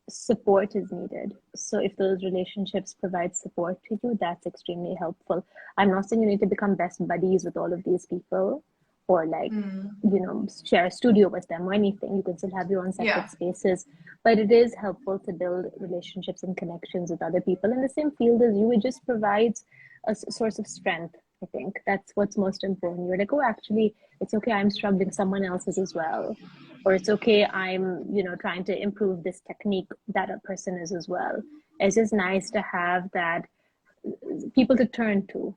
support is needed. So if those relationships provide support to you, that's extremely helpful. I'm not saying you need to become best buddies with all of these people or like, Mm. share a studio with them or anything. You can still have your own Yeah. separate spaces, but it is helpful to build relationships and connections with other people in the same field as you. It just provides a source of strength. I think that's what's most important. You're like, oh, actually, it's okay. I'm struggling. Someone else is as well, or it's okay, I'm trying to improve this technique, that a person is as well. It's just nice to have that people to turn to,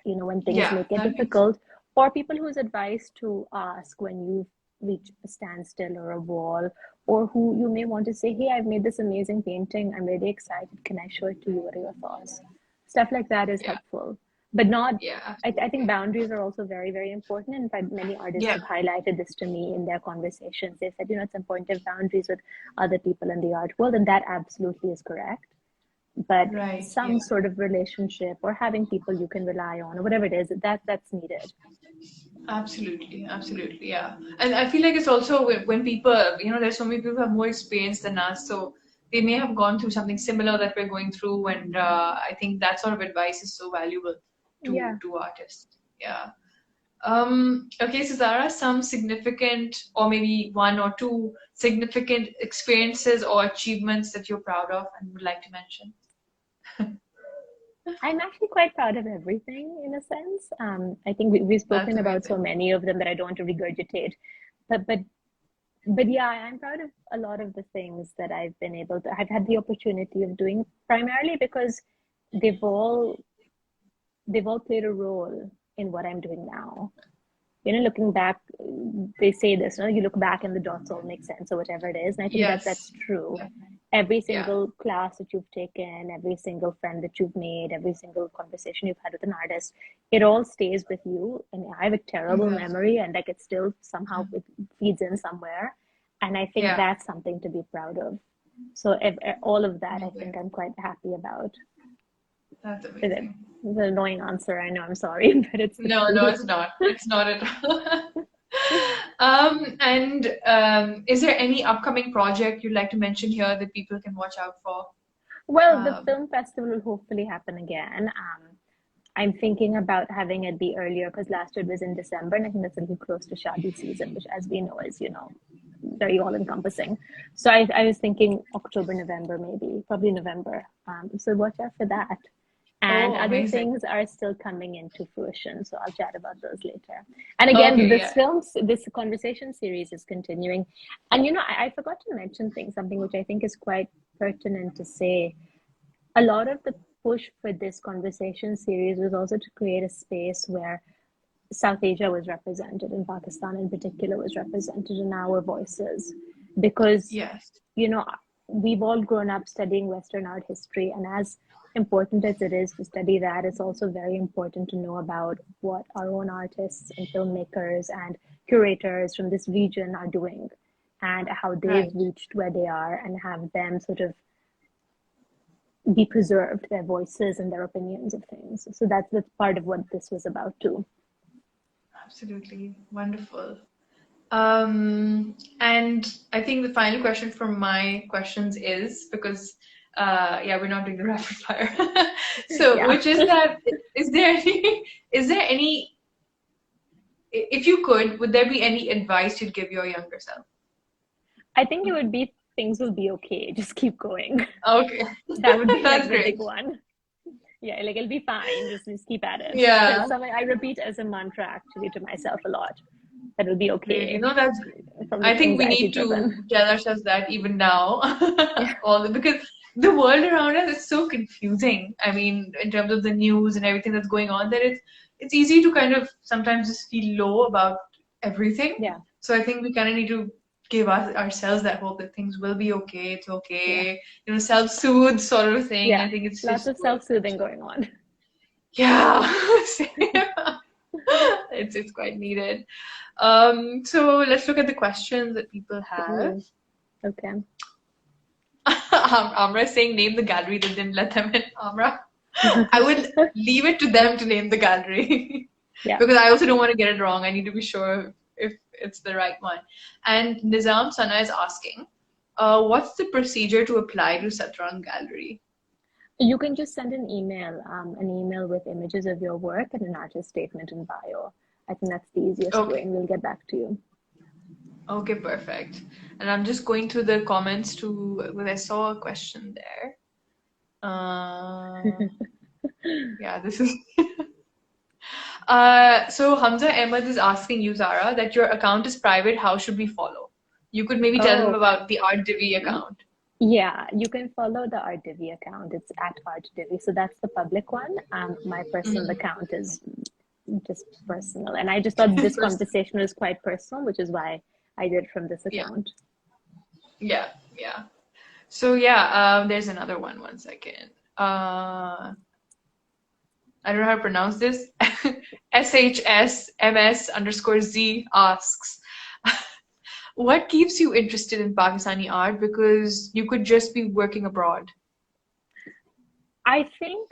when things Yeah, make it that makes difficult, or people whose advice to ask when you reach a standstill or a wall, or who you may want to say, hey, I've made this amazing painting, I'm really excited, can I show it to you, what are your thoughts? Stuff like that is yeah, helpful, but not. yeah, I think absolutely. boundaries are also very, very important. In fact, many artists Yeah, have highlighted this to me in their conversations. They said, it's important to have boundaries with other people in the art world, and that absolutely is correct. But right. Yeah. some sort of relationship or having people you can rely on or whatever it is, that's needed. Absolutely, absolutely, yeah. And I feel like it's also when people, you know, there's so many people who have more experience than us, so they may have gone through something similar that we're going through, and I think that sort of advice is so valuable Yeah. to artists. Yeah. Okay, so Zara, some significant, or maybe one or two significant experiences or achievements that you're proud of and would like to mention. I'm actually quite proud of everything in a sense. I think we've That's spoken about so amazing. many of them that I don't want to regurgitate. But yeah, I'm proud of a lot of the things that I've had the opportunity of doing, primarily because they've all they've all played a role in what I'm doing now. Looking back, they say this, you look back and the dots all make sense or whatever it is. And I think that that's Yes. true. Yeah. Every Yeah. single class that you've taken, every single friend that you've made, every single conversation you've had with an artist, it all stays with you. And I have a terrible Exactly. memory, and like it still somehow it feeds in somewhere. And I think Yeah. that's something to be proud of. So if, all of that, I think Amazing. I'm quite happy about. That's It's amazing. an annoying answer, I know, I'm sorry, but it's the No, no, truth. it's not. It's not at all. And is there any upcoming project you'd like to mention here that people can watch out for? Well, the Um, film festival will hopefully happen again. I'm thinking about having it be earlier because last year it was in December, and I think that's a little close to Shadi season, which, as we know, is very all encompassing. So I was thinking October, November, maybe probably November. So watch out for that. And oh, other amazing. things are still coming into fruition. So I'll chat about those later. And again, Okay, yeah. this conversation series is continuing. And I forgot to mention something which I think is quite pertinent to say. A lot of the push for this conversation series was also to create a space where South Asia was represented, and Pakistan in particular was represented in our voices. Because, Yes. you know, we've all grown up studying Western art history, and as important as it is to study that, it's also very important to know about what our own artists and filmmakers and curators from this region are doing and how they've Right. reached where they are, and have them sort of be preserved, their voices and their opinions of things. So that's part of what this was about too. Absolutely. Wonderful. And I think the final question from my questions is, because yeah, we're not doing the rapid fire. So Yeah. which is that, is there any, if you could, would there be any advice you'd give your younger self? I think it would be things will be okay. Just keep going. Okay. That would be That's like the great. big one. Yeah, like it'll be fine. Just keep at it. Yeah. That's something I repeat as a mantra actually to myself a lot. That will be Really, okay. no, that's great. From I think we anxiety need to driven. tell ourselves that even now, Yeah. because the world around us is so confusing. I mean, in terms of the news and everything that's going on, that it's easy to kind of sometimes just feel low about everything. Yeah. So I think we kind of need to give ourselves that hope that things will be okay. It's okay. Yeah. You know, self-soothe sort of thing. Yeah. I think it's Lots just of worth self-soothing it. going on. Yeah, same. It's quite needed. So let's look at the questions that people have. Ooh, okay. Amra is saying name the gallery that didn't let them in. Amra, I would leave it to them to name the gallery Yeah. because I also don't want to get it wrong. I need to be sure if it's the right one. And Nizam Sana is asking, what's the procedure to apply to Satran Gallery? You can just send an email with images of your work and an artist statement and bio. I think that's the easiest way, Okay. and we'll get back to you. Okay, perfect. And I'm just going through the comments because I saw a question there. Yeah, this is. So Hamza Ahmed is asking you, Zara, that your account is private. How should we follow? You could maybe tell them Oh, about the Art Divi account. yeah, you can follow the Art Divi account. It's at Art Divi. So that's the public one. My personal Mhm. account is just personal. And I just thought this First, conversation was quite personal, which is why I did from this yeah, account. yeah, yeah. So yeah, there's another one. One second. I don't know how to pronounce this. SHSMS_Z asks, what keeps you interested in Pakistani art? Because you could just be working abroad. I think,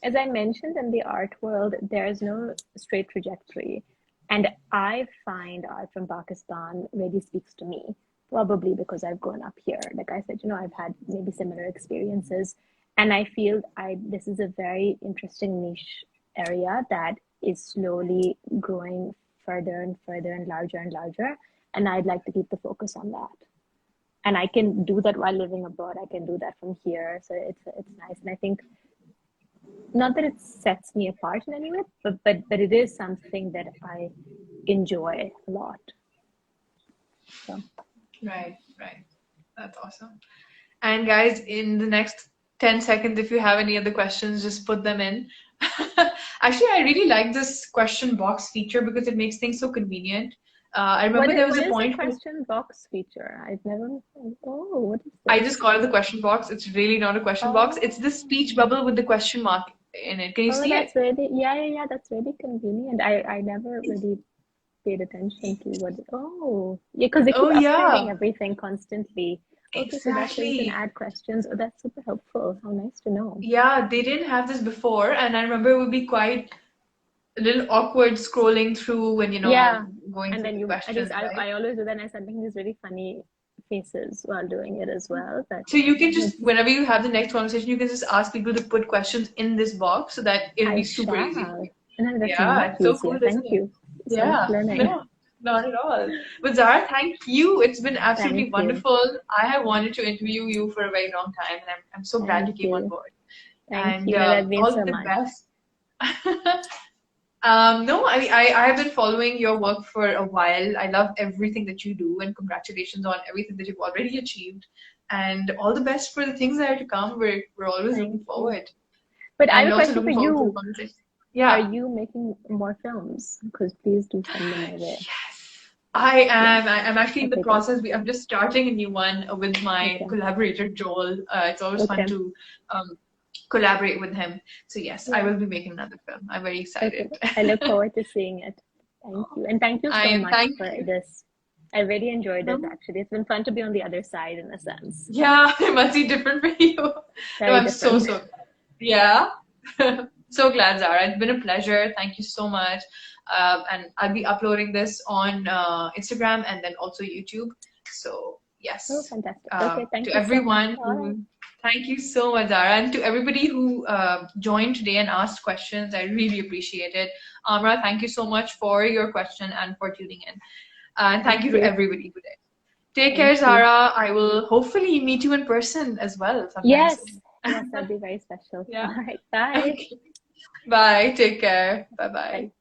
as I mentioned, in the art world, there is no straight trajectory. And I find art from Pakistan really speaks to me, probably because I've grown up here. Like I said, I've had maybe similar experiences. And I feel this is a very interesting niche area that is slowly growing further and further and larger. And I'd like to keep the focus on that. And I can do that while living abroad. I can do that from here. So it's nice. And I think not that it sets me apart in any way, but it is something that I enjoy a lot. So. Right, right. That's awesome. And guys, in the next 10 seconds, if you have any other questions, just put them in. Actually, I really like this question box feature because it makes things so convenient. I remember there was What a is the point where question box feature? I've never. Oh, what is I this? just call it the question box. It's really not a question box. It's the speech Oh, bubble with the question mark in it. Can you oh, see it? that's really yeah. That's really convenient. I never really paid attention to what. Oh, yeah, because they keep Oh, yeah, updating everything constantly. Okay, so that's where you can exactly. add questions. Oh, that's super helpful. How nice to know. Yeah, they didn't have this before, and I remember it would be quite a little awkward scrolling through when, Yeah, going and through then the I just questions, right? I always do that. And I start making these really funny faces while doing it as well. But So you can just, it's, whenever you have the next conversation, you can just ask people to put questions in this box so that it'll I be super easy for shall. you. And that's Yeah, much it's so easier. cool, isn't Thank it? you. So much Yeah, learning. no, not at all. But Zara, thank you. It's been absolutely Thank you. wonderful. I have wanted to interview you for a very long time, and I'm so glad Thank you came on you. board. Thank And you. I love you all so the much. best. No, I have been following your work for a while. I love everything that you do, and congratulations on everything that you've already achieved. And all the best for the things that are to come. We're always looking Thank you. forward, But I have and a also question for looking forward to the you. conversation. Are Yeah. you making more films? Because please do send them my way. Yes, I Yeah. am. I'm actually in the Okay, good. process. I'm just starting a new one with my Okay. collaborator Joel. It's always fun Okay. to collaborate with him. So yes, I Yeah. will be making another film. I'm very Okay. excited. I look forward to seeing it. Thank you. And thank you I so am. much Thank for you. this. I really enjoyed No? it, actually. It's been fun to be on the other side in a sense. Yeah, it must be different for you. No, Very I'm so, different. so, yeah. So glad, Zara. It's been a pleasure. Thank you so much. And I'll be uploading this on Instagram and then also YouTube. So, Oh, yes, fantastic. Okay, to thank you so much. everyone All right. who, thank you so much, Zara. And to everybody who joined today and asked questions, I really appreciate it. Amra, thank you so much for your question and for tuning in. And Thank thank you to you. everybody today. Take Thank care, you. Zahra. I will hopefully meet you in person as well sometime Yes. soon. Yes, that'd be very special. All Yeah. right. Bye. Okay. Bye. Take care. Bye bye. Bye.